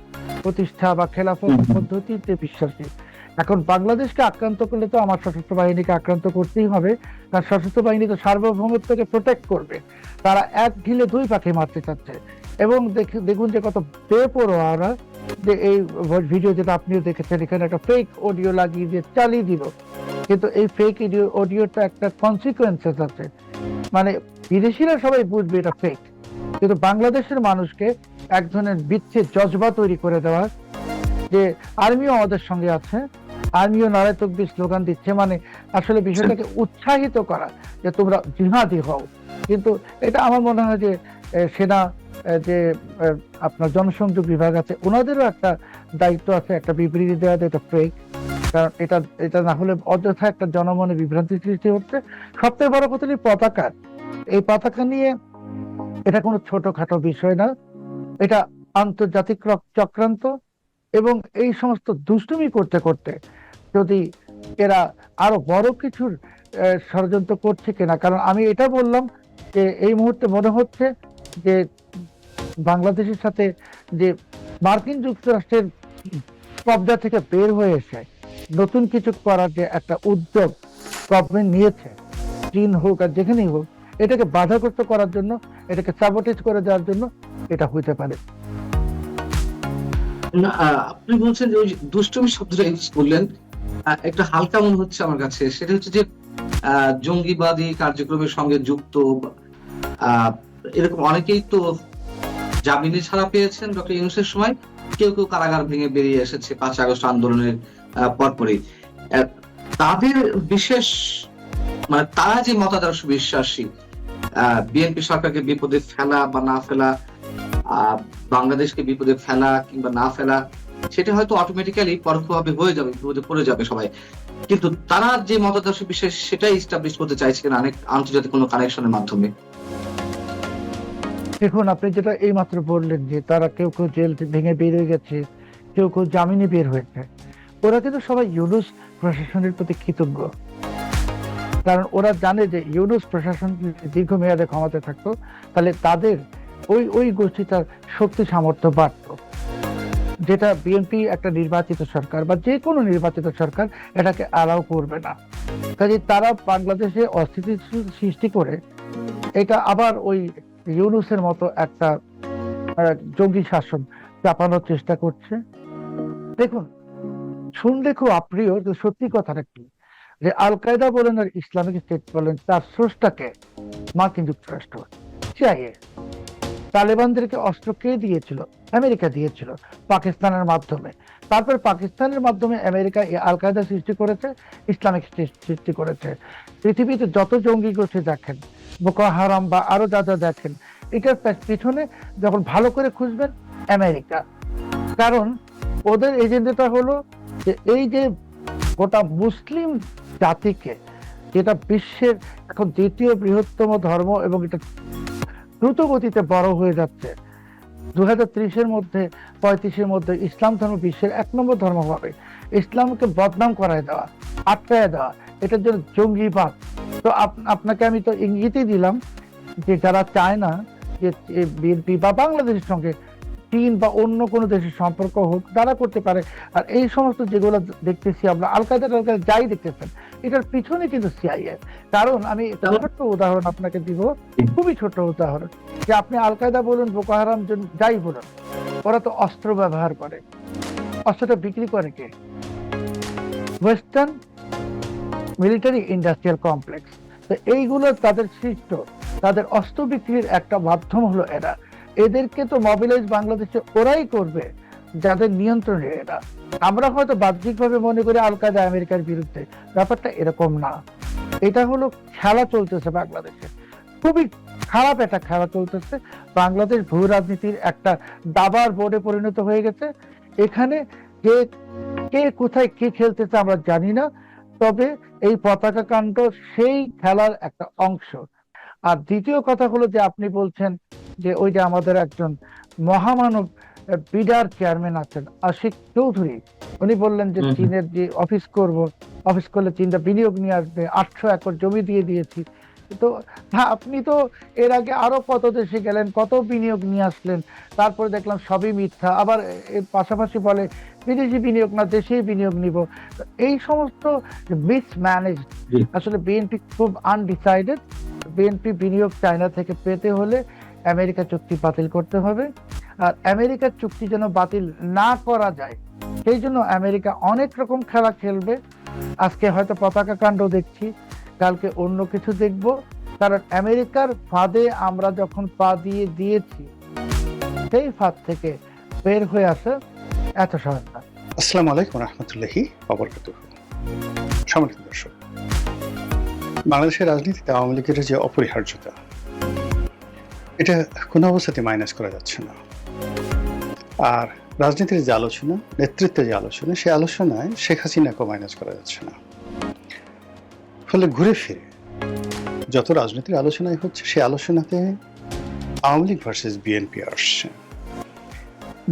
প্রতিষ্ঠা বা খেলাফত পদ্ধতিতে বিশ্বাসী। এখন বাংলাদেশকে আক্রান্ত করলে তো আমার সশস্ত্র বাহিনীকে আক্রান্ত করতেই হবে, কারণ সশস্ত্র বাহিনী তো সার্বভৌমত্বকে প্রোটেক্ট করবে। তারা এক ঢিলে 2 পাখি মারতে চাচ্ছে। এবং দেখুন যে কত বেপরোয়া ওরা, যে এই ভিডিও যেটা আপনিও দেখেছেন, এখানে একটা ফেক অডিও লাগিয়ে দিয়ে চালিয়ে দিল। কিন্তু এই ফেক অডিওটা একটা কনসিকুয়েন্সেস আছে, মানে বিদেশিরা সবাই বুঝবে এটা ফেক, কিন্তু বাংলাদেশের মানুষকে এক ধরনের বিচ্ছেদ জজবা তৈরি করে দেওয়া, যে আর্মিও আমাদের সঙ্গে আছে, আর্মিও নারায়ে তাকবীর স্লোগান দিচ্ছে, মানে আসলে বিষয়টাকে উৎসাহিত করা যে তোমরা জিহাদি হও। কিন্তু এটা আমার মনে হয় যে সেনা যে আপনার জনসংযোগ বিভাগ আছে, ওনাদেরও একটা দায়িত্ব আছে একটা বিবৃতি দেওয়া, এটা ফেক। কারণ এটা না হলে অযথা একটা জনমনে বিভ্রান্তি সৃষ্টি হচ্ছে। সবথেকে বড় কথা হলো পতাকা, এই পতাকা নিয়ে এটা কোনো ছোটখাটো বিষয় না, এটা আন্তর্জাতিক চক্রান্ত। এবং এই সমস্ত দুষ্টুমি করতে করতে যদি এরা আরো বড় কিছুর ষড়যন্ত্র করছে কিনা, কারণ আমি এটা বললাম যে এই মুহূর্তে মনে হচ্ছে যে বাংলাদেশের সাথে যে মার্কিন যুক্তরাষ্ট্রের কবজা থেকে বের হয়ে এসে নতুন কিছু করার যে একটা উদ্যোগ গভর্নমেন্ট নিয়েছে, চীন হোক আর যেখানেই হোক, এটাকে বাধাগ্রস্ত করার জন্য, এটাকে সাবোটেজ করে দেওয়ার জন্য এটা হইতে পারে। না, আপনি বলছেন যে ওই দুষ্টুমি শব্দটা ইউজ করলেন, একটা হালকা মনে হচ্ছে আমার কাছে। সেটা হচ্ছে যে জঙ্গিবাদী কার্যক্রমের সঙ্গে যুক্ত এরকম অনেকেই তো জামিনে ছাড়া পেয়েছেন ডক্টর ইউনূসের সময়, কেউ কেউ কারাগার ভেঙে বেরিয়ে এসেছে 5 আগস্ট আন্দোলনের পরপরই। তাদের বিশেষ মানে তারা যে মতাদর্শ বিশ্বাসী, বিএনপি সরকারকে বিপদে ফেলা বা না ফেলা, বাংলাদেশকে বিপদে ফেলা কিংবা না ফেলা, সেটা হয়তো অটোমেটিক্যালি পরোক্ষভাবে হয়ে যাবে, বিপদে পড়ে যাবে সবাই। কিন্তু তারা যে মতাদর্শ বিশেষ সেটাই এস্টাবলিশ করতে চাইছে কিনা অনেক আন্তর্জাতিক কোনো কানেকশনের মাধ্যমে। দেখুন, আপনি যেটা এই মাত্র বললেন যে তারা কেউ কেউ জেল ভেঙে বেরিয়ে গেছে, কেউ কেউ জামিনে বের হয়েছে, ওরা কিন্তু সবাই ইউনূস প্রশাসনের প্রতি কৃতজ্ঞ। কারণ ওরা জানে যে ইউনূস প্রশাসন দীর্ঘমেয়াদে ক্ষমতা থাকতো, তাহলে তাদের ওই গোষ্ঠীটার শক্তি সামর্থ্য বাড়ত, যেটা বিএনপি একটা নির্বাচিত সরকার বা যে কোনো নির্বাচিত সরকার এটাকে অ্যালাউ করবে না। কাজে তারা বাংলাদেশে অস্থিতিশীল সৃষ্টি করে এটা আবার ওই ইউনূসের মতো একটা জঙ্গি শাসন চাপানোর চেষ্টা করছে। দেখুন, শুনলে খুব অপ্রিয়, সত্যি কথাটা কি যে আল কায়দা বলেন আর ইসলামিক স্টেট বলেন, তার স্রষ্টাকে মার্কিন যুক্তরাষ্ট্র, CIA। তালেবানদেরকে অস্ত্র কে দিয়েছিল? আমেরিকা দিয়েছিল পাকিস্তানের মাধ্যমে। তারপর পাকিস্তানের মাধ্যমে আমেরিকা আল কায়দা সৃষ্টি করেছে, ইসলামিক স্টেট সৃষ্টি করেছে। পৃথিবীতে যত জঙ্গি গোষ্ঠী দেখেন, বোকো হারাম বা আরো যা যা দেখেন, এটার পিছনে যখন ভালো করে খুঁজবেন আমেরিকা। কারণ ওদের এজেন্ডাটা হলো যে এই যে গোটা মুসলিম জাতিকে, যেটা বিশ্বের এখন দ্বিতীয় বৃহত্তম ধর্ম এবং এটা দ্রুত গতিতে বড় হয়ে যাচ্ছে, 2030-এর মধ্যে 35-এর মধ্যে ইসলাম ধর্ম বিশ্বের 1 নম্বর ধর্ম হবে। ইসলামকে বদনাম করায় দেওয়া, আটকায় দেওয়া, এটার জন্য জঙ্গিবাদ। তো আপনাকে আমি তো ইঙ্গিতই দিলাম যে যারা চায় না যে বিএনপি বা বাংলাদেশের সঙ্গে চীন বা অন্য কোনো দেশের সম্পর্ক হোক, তারা করতে পারে। আর এই সমস্ত যেগুলো দেখতেছি আমরা, আল কায়দা যাই দেখতেছেন, এটার পিছনে কিন্তু CIA। কারণ আমি ছোট্ট উদাহরণ আপনাকে দিব, খুবই ছোট উদাহরণ, যে আপনি আল কায়দা বলুন, বোকো হারাম যাই বলুন, ওরা তো অস্ত্র ব্যবহার করে। অস্ত্রটা বিক্রি করে কে? Western military industrial complex. তো এইগুলো তাদের সৃষ্ট, তাদের অস্ত্র বিক্রির একটা মাধ্যম হলো এরা। এদেরকে তো মোবিলাইজ বাংলাদেশে ওরাই করবে যাদের নিয়ন্ত্রণে এরা। আমরা হয়তো বাহ্যিকভাবে মনে করি আল কায়দা আমেরিকার বিরুদ্ধে, ব্যাপারটা এরকম না। এটা হলো খেলা চলতেছে বাংলাদেশে, খুবই খারাপ একটা খেলা চলতেছে। বাংলাদেশ ভূ রাজনীতির একটা দাবার বোর্ডে পরিণত হয়ে গেছে। এখানে কে কোথায় কে খেলতেছে আমরা জানি না, তবে এই পতাকা কাণ্ড সেই খেলার একটা অংশ। আর দ্বিতীয় কথা হলো যে আপনি বলছেন যে ওই যে আমাদের একজন মহামানব বিডার চেয়ারম্যান আছেন আশিক চৌধুরী, উনি বললেন যে চীনের যে অফিস করলে চীনটা বিনিয়োগ নিয়ে আসবে, 800 একর জমি দিয়ে দিয়েছি। তো আপনি তো এর আগে আরো কত দেশে গেলেন, কত বিনিয়োগ নিয়ে আসলেন, তারপরে দেখলাম সবই মিথ্যা। আবার এর পাশাপাশি বলে বিদেশি বিনিয়োগ না, দেশেই বিনিয়োগ নিব। এই সমস্ত মিসম্যানেজ। আসলে বিএনপি খুব আনডিসাইডেড। বিএনপি বিনিয়োগ চায়না থেকে পেতে হলে আমেরিকা চুক্তি বাতিল করতে হবে, আর আমেরিকার চুক্তি যেন বাতিল না করা যায় সেই জন্য আমেরিকা অনেক রকম খেলা খেলবে। আজকে হয়তো পতাকা কাণ্ড দেখছি, কালকে অন্য কিছু দেখব। কারণ আমেরিকার ফাঁদে আমরা যখন পা দিয়েছি, সেই ফাঁদ থেকে বের হয়ে আসা এত সহজ না। আসসালামু আলাইকুম রহমতুল্লাহি ওয়া বারাকাতুহু। সম্মানিত দর্শক, বাংলাদেশের রাজনীতিতে আওয়ামী লীগের যে অপরিহার্যতা, এটা কোনো অবস্থাতে মাইনাস করা যাচ্ছে না। আর রাজনীতির যে আলোচনা, নেতৃত্বের যে আলোচনা, সেই আলোচনায় শেখ হাসিনাকেও মাইনাস করা যাচ্ছে না। ফলে ঘুরে ফিরে যত রাজনীতির আলোচনায় হচ্ছে, সেই আলোচনাতে আওয়ামী লীগ ভার্সেস বিএনপি আসছে,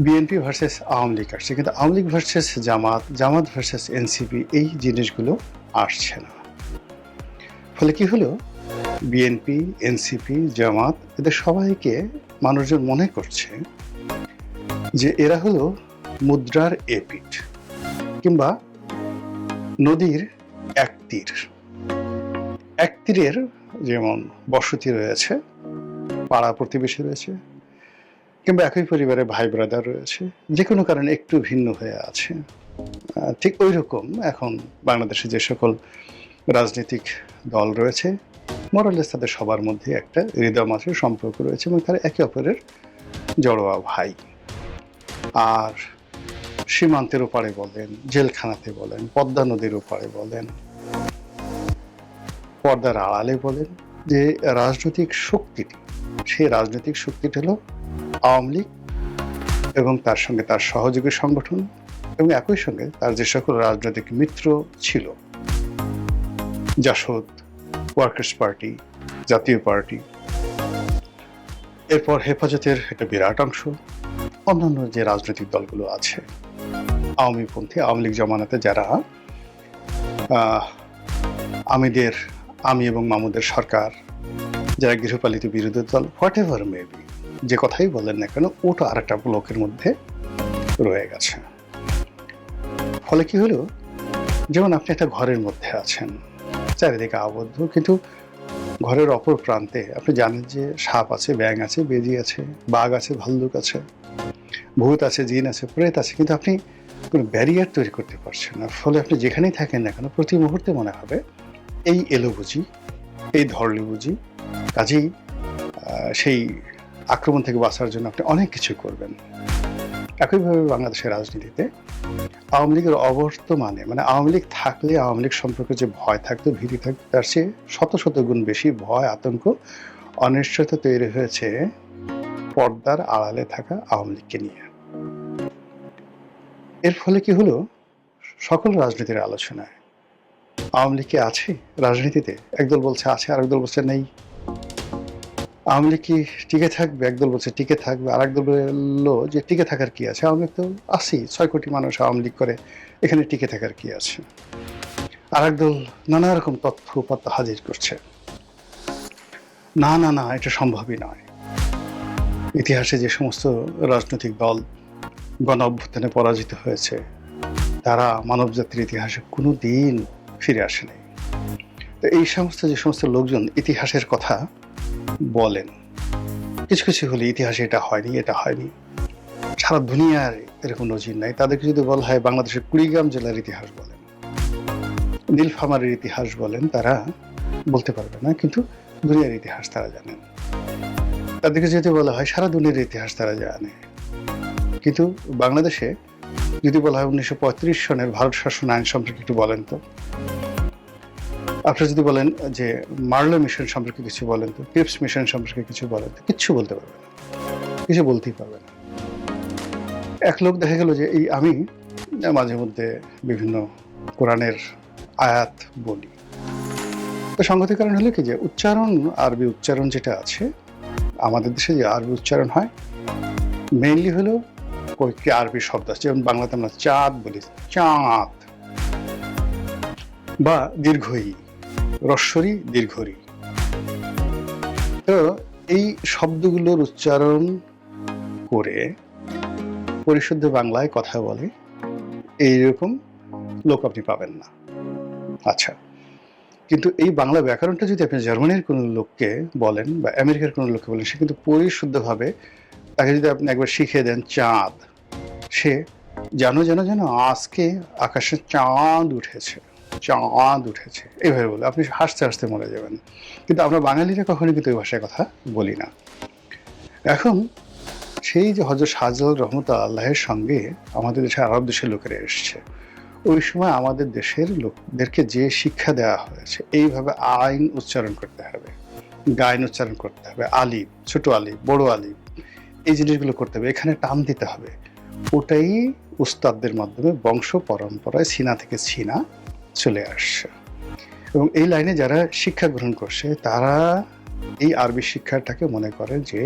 বিএনপি ভার্সেস আওয়ামী লীগ আসছে, কিন্তু আওয়ামী লীগ ভার্সেস জামাত, জামাত ভার্সেস এনসিপি, এই জিনিসগুলো আসছে না। ফলে কি হলো, বিএনপি, এনসিপি, জামাত, এদের সবাইকে মানুষজন মনে করছে যে এরা হলো মুদ্রার এপিঠ, কিংবা নদীর এক তীর। এক তীরের যেমন বসতি রয়েছে, পাড়া প্রতিবেশী রয়েছে, কিংবা একই পরিবারে ভাই ব্রাদার রয়েছে, যে কোনো কারণে একটু ভিন্ন হয়ে আছে, ঠিক ওই রকম এখন বাংলাদেশে যে সকল রাজনৈতিক দল রয়েছে, মোরালেস তাদের সবার মধ্যে একটা হৃদয় মাছের সম্পর্ক রয়েছে এবং তারা একে অপরের জড়োয়া ভাই। আর সীমান্তের ওপারে বলেন, জেলখানাতে বলেন, পদ্মা নদীর ওপারে বলেন, পর্দার আড়ালে বলেন, যে রাজনৈতিক শক্তিটি, সেই রাজনৈতিক শক্তিটি হলো আওয়ামী লীগ এবং তার সঙ্গে তার সহযোগী সংগঠন এবং একই সঙ্গে তার যে সকল রাজনৈতিক মিত্র ছিল, জাসদ, ওয়ার্কার্স পার্টি, জাতীয় পার্টি, এরপর হেফাজতের একটা বিরাট অংশ, অন্যান্য যে রাজনৈতিক দলগুলো আছে, আওয়ামীপন্থী, আওয়ামী লীগ জমানাতে যারা আমি এবং মামুদের সরকার, যারা গৃহপালিত বিরোধী দল, হোয়াট এভার মেবি, যে কথাই বলেন না কেন, ওটা আর একটা ব্লকের মধ্যে রয়ে গেছে। ফলে কি হলো, যেমন আপনি একটা ঘরের মধ্যে আছেন, চারিদিকে আবদ্ধ, কিন্তু ঘরের অপর প্রান্তে আপনি জানেন যে সাপ আছে, ব্যাঙ আছে, বেজি আছে, বাঘ আছে, ভাল্লুক আছে, ভূত আছে, জিন আছে, প্রেত আছে, কিন্তু আপনি কোনো ব্যারিয়ার তৈরি করতে পারছেন না। ফলে আপনি যেখানেই থাকেন না কেন, প্রতি মুহূর্তে মনে হবে এই এলো বুঝি, এই ধরলি বুঝি, কাজেই সেই আক্রমণ থেকে বাঁচার জন্য আপনি অনেক কিছু করবেন। একইভাবে বাংলাদেশের রাজনীতিতে আওয়ামী লীগের অবর্তমানে, মানে আওয়ামী লীগ থাকলে আওয়ামী লীগ সম্পর্কে যে ভয় থাকতো, ভীতি থাকতো, তার চেয়ে শত শত গুণ বেশি ভয়, আতঙ্ক, অনিশ্চয়তা তৈরি হয়েছে পর্দার আড়ালে থাকা আওয়ামী লীগকে নিয়ে। এর ফলে কি হলো, সকল রাজনীতির আলোচনায় আওয়ামী লীগ কি আছে রাজনীতিতে? একদল বলছে আছে, আরেক দল বলছে নেই। আওয়ামী লীগ কি টিকে থাকবে? একদল বলছে টিকে থাকবে, আর একদল বললো যে টিকে থাকার কি আছে, আওয়ামী লীগ তো আছি, 6 কোটি মানুষ আওয়ামী লীগ করে, এখানে টিকে থাকার কি আছে। আর একদল নানা রকম তথ্য উপাত্ত হাজির করছে, না না না, এটা সম্ভবই নয়। ইতিহাসে যে সমস্ত রাজনৈতিক দল গণ অভ্যুত্থানে পরাজিত হয়েছে, তারা মানবজাতির ইতিহাসে কোনো দিন ফিরে আসেনি। তো এই যে সমস্ত লোকজন ইতিহাসের কথা বলেন, কিছু কিছু হলে ইতিহাসে এটা হয়নি, এটা হয়নি, সারা দুনিয়ার এরকম নজির নাই। তাদেরকে যদি বলা হয় বাংলাদেশের কুড়িগ্রাম জেলার ইতিহাস বলেন, নীলফামারীর ইতিহাস বলেন, তারা বলতে পারবে না, কিন্তু দুনিয়ার ইতিহাস তারা জানেন। তাদেরকে যদি বলা হয় সারা দুনিয়ার ইতিহাস তারা জানে, কিন্তু বাংলাদেশে যদি বলা হয় 1935 সনের ভারত শাসন আইন সম্পর্কে একটু বলেন তো, আপনারা যদি বলেন যে মার্লো মিশন সম্পর্কে কিছু বলেন তো, ক্রিপস মিশন সম্পর্কে কিছু বলেন তো, কিচ্ছু বলতে পারবে না, কিছু বলতেই পারবে না। এক লোক দেখা গেল যে এই আমি মাঝে মধ্যে বিভিন্ন কোরআনের আয়াত বলি, তো সংগতির কারণ হলো কি যে উচ্চারণ, আরবি উচ্চারণ যেটা আছে আমাদের দেশে, যে আরবি উচ্চারণ হয় মেইনলি হলো কয়েকটি আরবি শব্দ আছে, যেমন বাংলাতে আমরা চাঁদ বলি, চাঁদ, বা দীর্ঘই, রস্বরী দীর্ঘরি। তো এই শব্দগুলোর উচ্চারণ করে পরিশুদ্ধ বাংলায় কথা বলে এইরকম লোক আপনি পাবেন না। আচ্ছা, কিন্তু এই বাংলা ব্যাকরণটা যদি আপনি জার্মানির কোনো লোককে বলেন বা আমেরিকার কোনো লোককে বলেন, সে কিন্তু পরিশুদ্ধভাবে, তাকে যদি আপনি একবার শিখিয়ে দেন চাঁদ, সে জানো আজকে আকাশে চাঁদ উঠেছে, চাঁদ উঠেছে, এইভাবে বলে আপনি হাসতে হাসতে মরে যাবেন। কিন্তু আমরা বাঙালিরা কখনোই কিন্তু এই ভাষায় কথা বলি না। এখন সেই যে হযরত শাহজালাল রহমতুল্লাহ আল্লাহের সঙ্গে আমাদের দেশে আরব দেশের লোকেরা এসছে, ওই সময় আমাদের দেশের লোকদেরকে যে শিক্ষা দেওয়া হয়েছে, এইভাবে আইন উচ্চারণ করতে হবে, গাইন উচ্চারণ করতে হবে, আলিফ, ছোট আলিফ, বড় আলিফ, এই জিনিসগুলো করতে হবে, এখানে টান দিতে হবে, ওটাই উস্তাদদের মাধ্যমে বংশ পরম্পরায় সিনা থেকে সিনা চলে আসছে। এবং এই লাইনে যারা শিক্ষা গ্রহণ করছে, তারা এই আরবি শিক্ষাটাকে মনে করে যে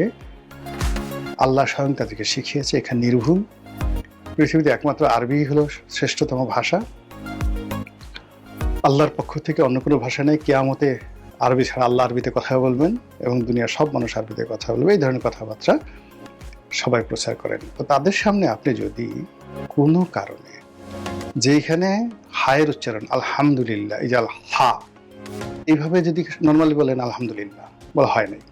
আল্লাহ স্বয়ং তাদেরকে শিখিয়েছে, এখানে নির্ভুল, পৃথিবীতে একমাত্র আরবি হলো শ্রেষ্ঠতম ভাষা, আল্লাহর পক্ষ থেকে অন্য কোনো ভাষা নেই, কিয়ামতে আরবি ছাড়া আল্লাহ আরবিতে কথা বলবেন এবং দুনিয়ার সব মানুষ আরবিতে কথা বলবে, এই ধরনের কথাবার্তা সবাই প্রচার করেন। তো তাদের সামনে আপনি যদি কোনো কারণে যেখানে হায়ের উচ্চারণ আলহামদুলিল্লাহ, এই যে হা, এইভাবে যদি নর্মালি বলেন আলহামদুলিল্লাহ, বলা হয় নাই,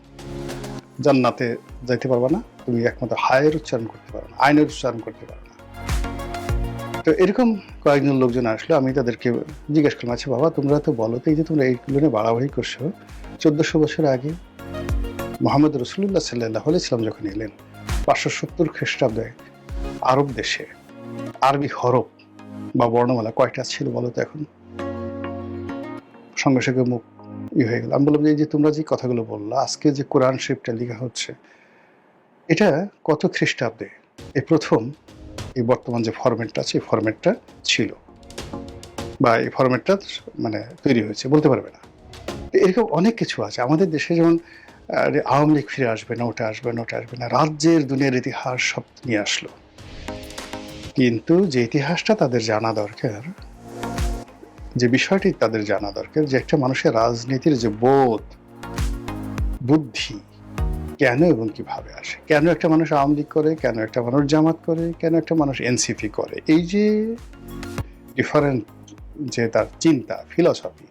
জান্নাতে যাইতে পারবা না, তুমি একমাত্র হায়ের উচ্চারণ করতে পারো না, আইনের উচ্চারণ করতে পারো না। তো এরকম কয়েকজন লোকজন আসলো, আমি তাদেরকে জিজ্ঞেস করলাম, আচ্ছা বাবা তোমরা তো বলো তো, এই যে তোমরা এইগুলো নিয়ে বাড়াবাড়ি করছো, 1400 বছর আগে মোহাম্মদ রসুল্লাহ সাল্লাল্লাহু আলাইহি সাল্লাম যখন এলেন 570 খ্রিস্টাব্দে আরব দেশে আরবি হরফ বা বর্ণমালা কয়টা ছিল বলো তো? এখন সঙ্গে সঙ্গে মুখ হয়ে গেল। আমি বললাম যে এই যে তোমরা যে কথাগুলো বললো, আজকে যে কোরআন শরীফটা লেখা হচ্ছে, এটা কত খ্রিস্টাব্দে এই প্রথম এই বর্তমান যে ফরম্যাটটা আছে, এই ফরম্যাটটা ছিল বা এই ফরম্যাটটা মানে তৈরি হয়েছে, বলতে পারবে না। এরকম অনেক কিছু আছে আমাদের দেশে, যেমন আওয়ামী লীগ ফিরে আসবে না, ওটা আসবে না, ওটা আসবে না, রাজ্যের দুনিয়ার ইতিহাস সব নিয়ে আসলো। কিন্তু যে ইতিহাসটা তাদের জানা দরকার, যে বিষয়টি তাদের জানা দরকার, যে একটা মানুষের রাজনীতির যে বোধ বুদ্ধি কেন এবং কিভাবে আসে, কেন একটা মানুষ আওয়ামী লীগ করে, কেন একটা মানুষ জামাত করে, কেন একটা মানুষ এনসিপি করে, এই যে ডিফারেন্ট যে তার চিন্তা ফিলসফি,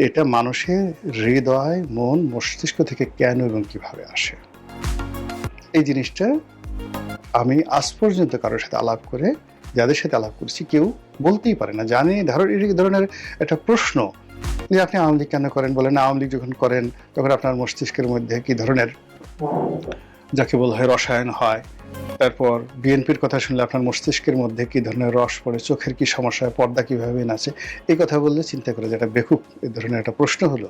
এটা মানুষের হৃদয় মন মস্তিষ্ক থেকে কেন এবং কিভাবে আসে, এই জিনিসটা আমি আজ পর্যন্ত কারোর সাথে আলাপ করে, যাদের সাথে আলাপ করছি, কেউ বলতেই পারে না। জানি এই ধরনের একটা প্রশ্ন যে আপনি আওয়ামী লীগ কেন করেন, বলেন আওয়ামী লীগ যখন করেন তখন আপনার মস্তিষ্কের মধ্যে কি ধরনের যাকে বলা হয় রসায়ন হয়, তারপর বিএনপির কথা শুনলে আপনার মস্তিষ্কের মধ্যে কি ধরনের রস পড়ে, চোখের কি সমস্যা হয়, পর্দা কিভাবে নাচে, এই কথা বললে চিন্তা করে যেটা বেকুব এই ধরনের একটা প্রশ্ন হলো।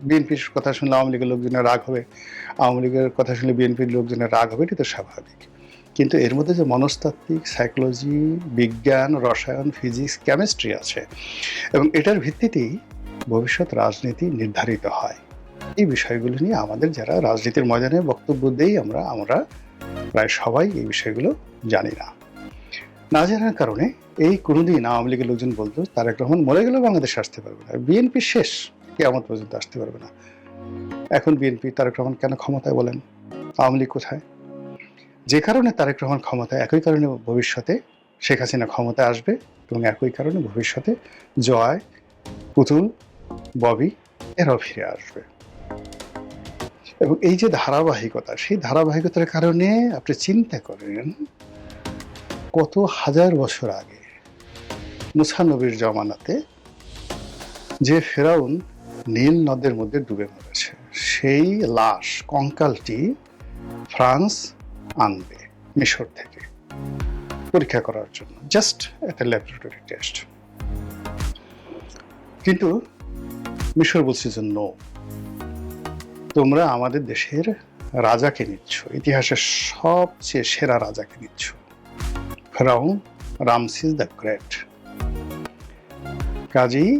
বিএনপির কথা শুনলে আওয়ামী লীগের লোকজনের রাগ হবে, আওয়ামী লীগের কথা শুনলে বিএনপির লোকজনের রাগ হবে, এটা তো স্বাভাবিক। কিন্তু এর মধ্যে যে মনস্তাত্ত্বিক, সাইকোলজি, বিজ্ঞান, রসায়ন, ফিজিক্স, কেমিস্ট্রি আছে, এবং এটার ভিত্তিতেই ভবিষ্যৎ রাজনীতি নির্ধারিত হয়। এই বিষয়গুলো নিয়ে আমাদের যারা রাজনীতির ময়দানে বক্তব্য দেই, আমরা প্রায় সবাই এই বিষয়গুলো জানি না। না জানার কারণে এই কোনোদিন আওয়ামী লীগের লোকজন বলতো তারেক রহমান মরে গেলেও বাংলাদেশে আসতে পারবে না, বিএনপি শেষ, কিয়ামত পর্যন্ত আসতে পারবে না। এখন বিএনপি, তারেক রহমান কেন ক্ষমতায় বলেন, আওয়ামী লীগ কোথায়? যে কারণে তারেক রহমান ক্ষমতায়, একই কারণে ভবিষ্যতে শেখ হাসিনা ক্ষমতায় আসবে, এবং একই কারণে ভবিষ্যতে জয়, পুতুল, ববি এরাও ফিরে আসবে। এবং এই যে ধারাবাহিকতা, সেই ধারাবাহিকতার কারণে আপনি চিন্তা করেন কত হাজার বছর আগে মুসা নবীর জমানাতে যে ফেরাউন নীল নদের মধ্যে ডুবে মরেছে, সেই লাশ কঙ্কালটি ফ্রান্স আনবে মিশর থেকে পরীক্ষা করার জন্য, জাস্ট একটা ল্যাবরেটরি টেস্ট। কিন্তু মিশর বলছে যে নো, তোমরা আমাদের দেশের রাজাকে নিচ্ছ, ইতিহাসের সবচেয়ে সেরা রাজাকে নিচ্ছ, ফেরাউন রামসিস দ্য গ্রেট। কাজেই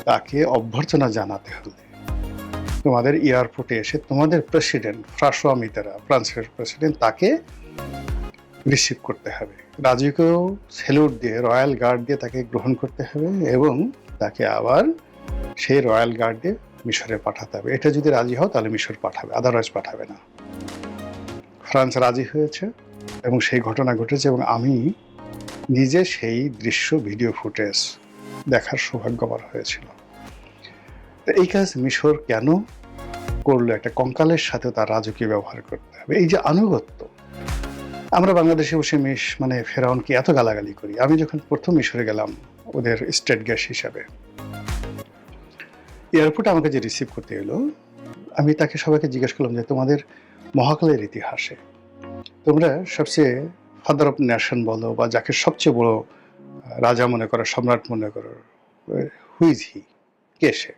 তাকে অভ্যর্থনা জানাতে হলে তোমাদের এয়ারপোর্টে এসে তোমাদের প্রেসিডেন্ট ফ্রাঁসোয়া মিতেরাঁ, ফ্রান্সের প্রেসিডেন্ট, তাকে রিসিভ করতে হবে, রাজুকেও সেলুট দিয়ে রয়্যাল গার্ড দিয়ে তাকে গ্রহণ করতে হবে, এবং তাকে আবার সেই রয়্যাল গার্ড দিয়ে মিশরে পাঠাতে হবে। এটা যদি রাজি হও তাহলে মিশর পাঠাবে, আদারওয়াইজ পাঠাবে না। ফ্রান্স রাজি হয়েছে এবং সেই ঘটনা ঘটেছে, এবং আমি নিজে সেই দৃশ্য ভিডিও ফুটেজ দেখার সৌভাগ্য আমার হয়েছিল। তো এই কাজ মিশর কেন করলো? একটা কঙ্কালের সাথে তার রাজকীয় ব্যবহার করতে হবে, এই যে আনুগত্য। আমরা বাংলাদেশে বসে ফেরাউনকে এত গালাগালি করি। আমি যখন প্রথম মিশরে গেলাম ওদের স্টেট গেস্ট হিসাবে, এয়ারপোর্টে আমাকে যে রিসিভ করতে এলো, আমি তাকে সবাইকে জিজ্ঞেস করলাম যে তোমাদের মহাকালের ইতিহাসে তোমরা সবচেয়ে ফাদার অফ নেশন বলো বা যাকে সবচেয়ে বড় রাজা মনে করো, সম্রাট মনে করো, হুইজ হি, কে সে?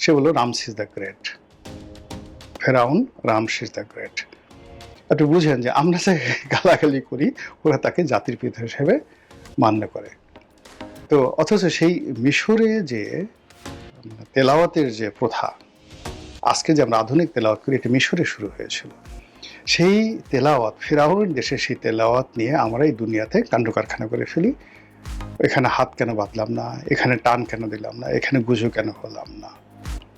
সে বললো রামসিস দ্য গ্রেট, ফেরাউন রামসিস দ্য গ্রেট। একটু বুঝেন যে আমরা যে গালাগালি করি, ওরা তাকে জাতির পিতা হিসেবে মান্য করে। তো অথচ সেই মিশরে যে তেলাওয়াতের যে প্রথা, আজকে যে আমরা আধুনিক তেলাওয়াত করি, এটা মিশরে শুরু হয়েছিল। সেই তেলাওয়াত, ফেরাউন দেশে সেই তেলাওয়াত নিয়ে আমরা এই দুনিয়াতে কাণ্ড কারখানা করে ফেলি, এখানে হাত কেন বাঁধলাম না, এখানে টান কেন দিলাম না, এখানে গুজু কেন হলাম না।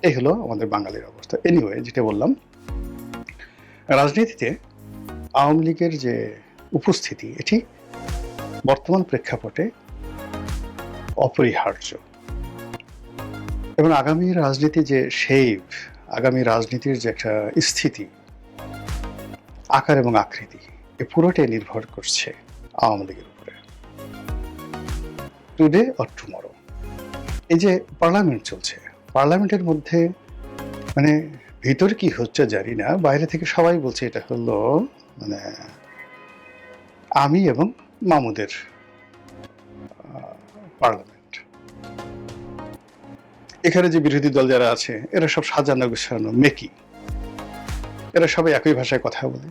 এই হলো আমাদের বাঙালির অবস্থা। এনিওয়ে, যেটা বললাম, রাজনীতিতে আওয়ামী লীগের যে উপস্থিতি, এটি বর্তমান প্রেক্ষাপটে অপরিহার্য। এবং আগামী রাজনীতি যে শেপ, আগামী রাজনীতির যে একটা স্থিতি, আকার এবং আকৃতি, এ পুরোটাই নির্ভর করছে আওয়ামী লীগের উপরে। Today or tomorrow. এই যে পার্লামেন্ট চলছে, পার্লামেন্টের মধ্যে মানে ভিতরে কি হচ্ছে জানি না, বাইরে থেকে সবাই বলছে এটা হলো মানে আমি এবং মামুদের পার্লামেন্ট। এখানে যে বিরোধী দল যারা আছে এরা সব সাজানো গোছানো মেকি, এরা সবাই একই ভাষায় কথা বলে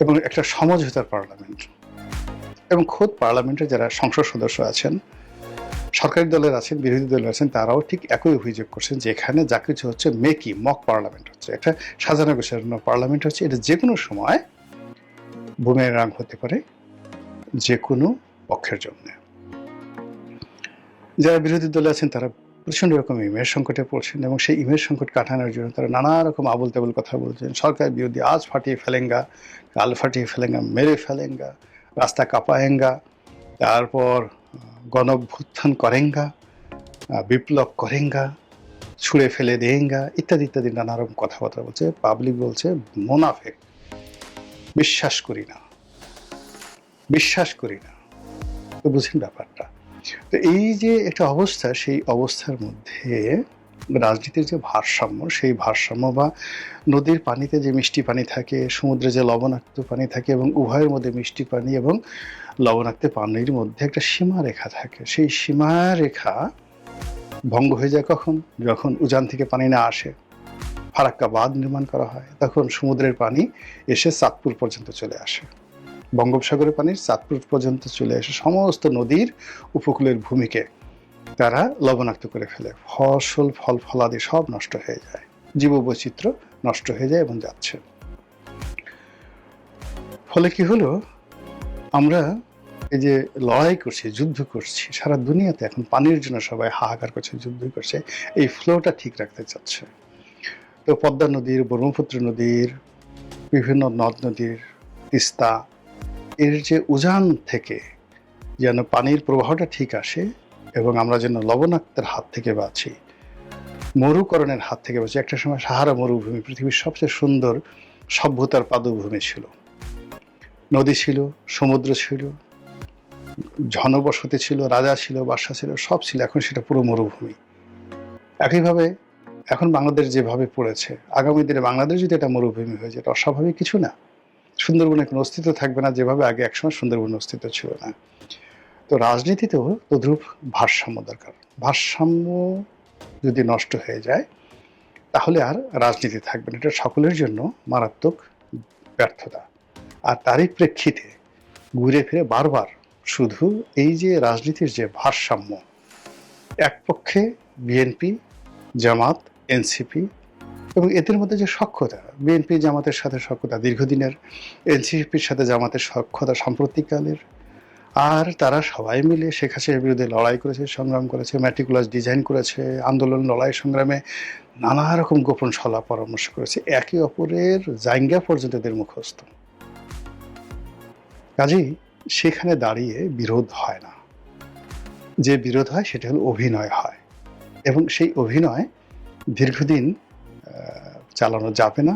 এবং একটা সমঝোতার পার্লামেন্ট। এবং খোদ পার্লামেন্টে যারা সংসদ সদস্য আছেন, সরকারি দলের আছেন, বিরোধী দলের আছেন, তারাও ঠিক একই অভিযোগ করছেন যে এখানে যা কিছু হচ্ছে মেকি, মক পার্লামেন্ট হচ্ছে, একটা সাজানো গোছানো পার্লামেন্ট হচ্ছে। এটা যে কোনো সময় বুমেরাং হতে পারে যে কোনো পক্ষের জন্য। যারা বিরোধী দলে আছেন তারা প্রচন্ড রকম ইমেজ সংকটে পড়ছেন এবং সেই ইমেজ সংকট কাটানোর জন্য তারা নানা রকম আবল তাবল কথা বলছেন। সরকার বিরোধী, আজ ফাটিয়ে ফেলেঙ্গা, কাল ফাটিয়ে ফেলেঙ্গা, মেরে ফেলেঙ্গা, রাস্তা কাঁপায়েঙ্গা, তারপর গণঅভ্যুত্থান করেঙ্গা, বিপ্লব করেঙ্গা, ছুঁড়ে ফেলে দেঙ্গা, ইত্যাদি ইত্যাদি নানা রকম কথাবার্তা বলছে। পাবলিক বলছে মোনাফেক, বিশ্বাস করি না, বিশ্বাস করি না। তো বুঝেন ব্যাপারটা। তো এই যে একটা অবস্থা, সেই অবস্থার মধ্যে রাজনীতির যে ভারসাম্য, সেই ভারসাম্য বা নদীর পানিতে যে মিষ্টি পানি থাকে, সমুদ্রে যে লবণাক্ত পানি থাকে এবং উভয়ের মধ্যে মিষ্টি পানি এবং লবণাক্ত পানির মধ্যে একটা সীমারেখা থাকে। সেই সীমারেখা ভঙ্গ হয়ে যায় কখন? যখন উজান থেকে পানি না আসে, ফারাক্কা বাঁধ নির্মাণ করা হয়, তখন সমুদ্রের পানি এসে চাঁদপুর পর্যন্ত চলে আসে। বঙ্গোপসাগরের পানি চাঁদপুর পর্যন্ত চলে এসে সমস্ত নদীর উপকূলের ভূমিকে তারা লবণাক্ত করে ফেলে। ফসল, ফল ফলাদি সব নষ্ট হয়ে যায়, জীববৈচিত্র্য নষ্ট হয়ে যায় এবং যাচ্ছে। ফলে কি হলো, আমরা এই যে লড়াই করছি, যুদ্ধ করছি, সারা দুনিয়াতে এখন পানির জন্য সবাই হাহাকার করছে, যুদ্ধ করছে, এই ফ্লোটা ঠিক রাখতে চাচ্ছে। তো পদ্মা নদীর, ব্রহ্মপুত্র নদীর, বিভিন্ন নদ নদীর, তিস্তা, এর যে উজান থেকে যেন পানির প্রবাহটা ঠিক আসে এবং আমরা যেন লবণাক্তের হাত থেকে বাঁচি, মরুকরণের হাত থেকে বাঁচি। একটা সময় সাহারা মরুভূমি পৃথিবীর সবচেয়ে সুন্দর সভ্যতার পাদভূমি ছিল। নদী ছিল, সমুদ্র ছিল, জনবসতি ছিল, রাজা ছিল, বাদশা ছিল, সব ছিল। এখন সেটা পুরো মরুভূমি। একইভাবে এখন বাংলাদেশ যেভাবে পড়েছে, আগামী দিনে বাংলাদেশ যদি এটা মরুভূমি হয়ে যায়, এটা অস্বাভাবিক কিছু না। সুন্দরবনের কোনো অস্তিত্ব থাকবে না, যেভাবে আগে একসময় সুন্দরবনের অস্তিত্ব ছিল না। তো রাজনীতিতেও তদ্রূপ ভারসাম্য দরকার। ভারসাম্য যদি নষ্ট হয়ে যায় তাহলে আর রাজনীতি থাকবে না। এটা সকলের জন্য মারাত্মক ব্যর্থতা। আর তারই প্রেক্ষিতে ঘুরে ফিরে বারবার শুধু এই যে রাজনীতির যে ভারসাম্য, এক পক্ষে বিএনপি, জামাত, এনসিপি এবং এদের মধ্যে যে সখ্যতা, বিএনপি জামাতের সাথে সখ্যতা দীর্ঘদিনের, এনসিপির সাথে জামাতের সখ্যতা সাম্প্রতিককালের, আর তারা সবাই মিলে শেখ হাসিনার বিরুদ্ধে লড়াই করেছে, সংগ্রাম করেছে, ম্যাট্রিকুলাস ডিজাইন করেছে, আন্দোলন, লড়াই, সংগ্রামে নানা রকম গোপন সলা পরামর্শ করেছে, একে অপরের জায়গা পর্যন্ত এদের মুখস্থ। কাজেই সেখানে দাঁড়িয়ে বিরোধ হয় না, যে বিরোধ হয় সেটা হলো অভিনয় হয় এবং সেই অভিনয় দীর্ঘদিন চালানো যাবে না।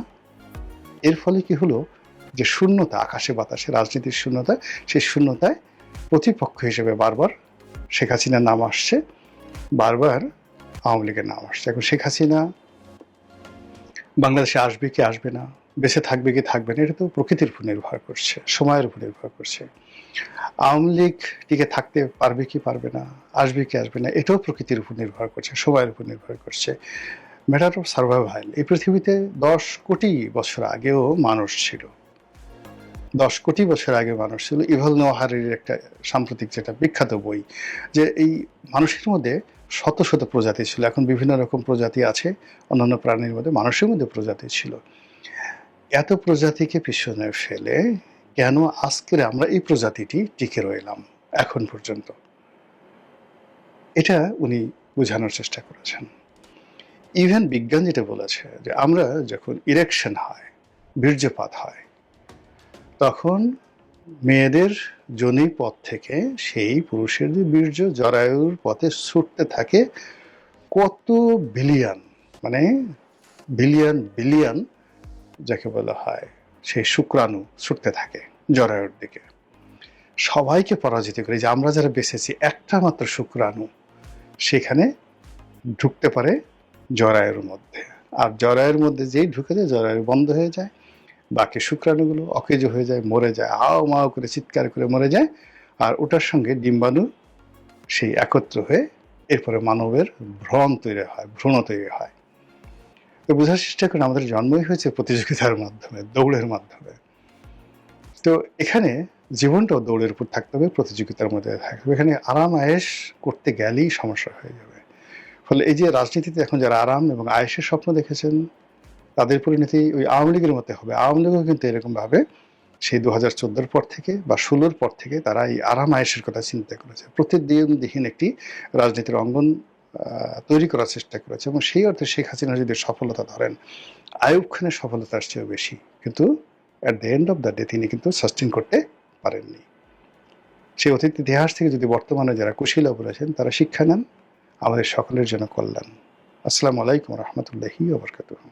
এর ফলে কি হলো, যে শূন্যতা আকাশে বাতাসে, রাজনীতির শূন্যতা, সেই শূন্যতায় প্রতিপক্ষ হিসেবে বারবার শেখ হাসিনার নাম আসছে, বারবার আওয়ামী লীগের নাম আসছে। এখন শেখ হাসিনা বাংলাদেশে আসবে কি আসবে না, বেঁচে থাকবে কি থাকবে না, এটা তো প্রকৃতির উপর নির্ভর করছে, সময়ের উপর নির্ভর করছে। আওয়ামী লীগ টিকে থাকতে পারবে কি পারবে না, আসবে কি আসবে না, এটাও প্রকৃতির উপর নির্ভর করছে, সময়ের উপর নির্ভর করছে। Matter of survival. এই পৃথিবীতে 10 কোটি বছর আগেও মানুষ ছিল, 10 কোটি বছর আগে মানুষ ছিল। ইভাল নোয়া হারারির একটা সাম্প্রতিক যেটা বিখ্যাত বই, যে এই মানুষের মধ্যে শত শত প্রজাতি ছিল, এখন বিভিন্ন রকম প্রজাতি আছে, অন্যান্য প্রাণীর মধ্যে মানুষের মধ্যে প্রজাতি ছিল। এত প্রজাতিকে পিছনে ফেলে কেন আজকের আমরা এই প্রজাতিটি টিকে রইলাম এখন পর্যন্ত? এটা উনি বোঝানোর চেষ্টা করেছেন। ইভেন বিজ্ঞান যেটা বলেছে যে আমরা যখন ইরেকশন হয়, বীর্যপাত হয়, তখন মেয়েদের যোনি পথ থেকে সেই পুরুষের যে বীর্য জরায়ুর পথে ছুটতে থাকে কত বিলিয়ন, মানে বিলিয়ন বিলিয়ন যাকে বলা হয়, সেই শুক্রাণু ছুটতে থাকে জরায়ুর দিকে, সবাইকে পরাজিত করে। যে আমরা যারা বেঁচেছি, একটা মাত্র শুক্রাণু সেখানে ঢুকতে পারে জরায়ুর মধ্যে, আর জরায়ুর মধ্যে যেই ঢুকে যায় জরায়ু বন্ধ হয়ে যায়, বাকি শুক্রাণুগুলো অকেজ হয়ে যায়, মরে যায়, হাও মাও করে চিৎকার করে মরে যায়, আর ওটার সঙ্গে ডিম্বাণু সেই একত্র হয়ে এরপরে মানবের ভ্রূণ তৈরি হয়। তো বোঝার চেষ্টা করেন আমাদের জন্মই হয়েছে প্রতিযোগিতার মাধ্যমে, দৌড়ের মাধ্যমে। তো এখানে জীবনটাও দৌড়ের উপর থাকতে হবে, প্রতিযোগিতার মধ্যে থাকতে হবে। এখানে আরাম আয়েশ করতে গেলেই সমস্যা হয়ে যাবে। ফলে এই যে রাজনীতিতে এখন যারা আরাম এবং আয়েশের স্বপ্ন দেখেছেন, তাদের পরিণতি ওই আওয়ামী লীগের মতো হবে। আওয়ামী লীগও কিন্তু এরকম ভাবে সেই 2014 পর থেকে বা 16 পর থেকে তারা এই আরাম আয়েশের কথা চিন্তা করেছে, প্রতিদ্বন্দ্বিহীন একটি রাজনীতির অঙ্গন তৈরি করার চেষ্টা করেছে। এবং সেই অর্থে শেখ হাসিনা যদি সফলতা ধরেন, আইয়ুব খানের সফলতার চেয়েও বেশি, কিন্তু at the end of the day তিনি কিন্তু সাস্টেন করতে পারেননি। সেই অতীত ইতিহাস থেকে যদি বর্তমানে যারা কুশীলা বলেছেন তারা শিক্ষা নেন, আমাদের সকলের জন্য কল্যাণ। আসসালামু আলাইকুম রহমতুল্লাহি ওয়া বারাকাতুহু।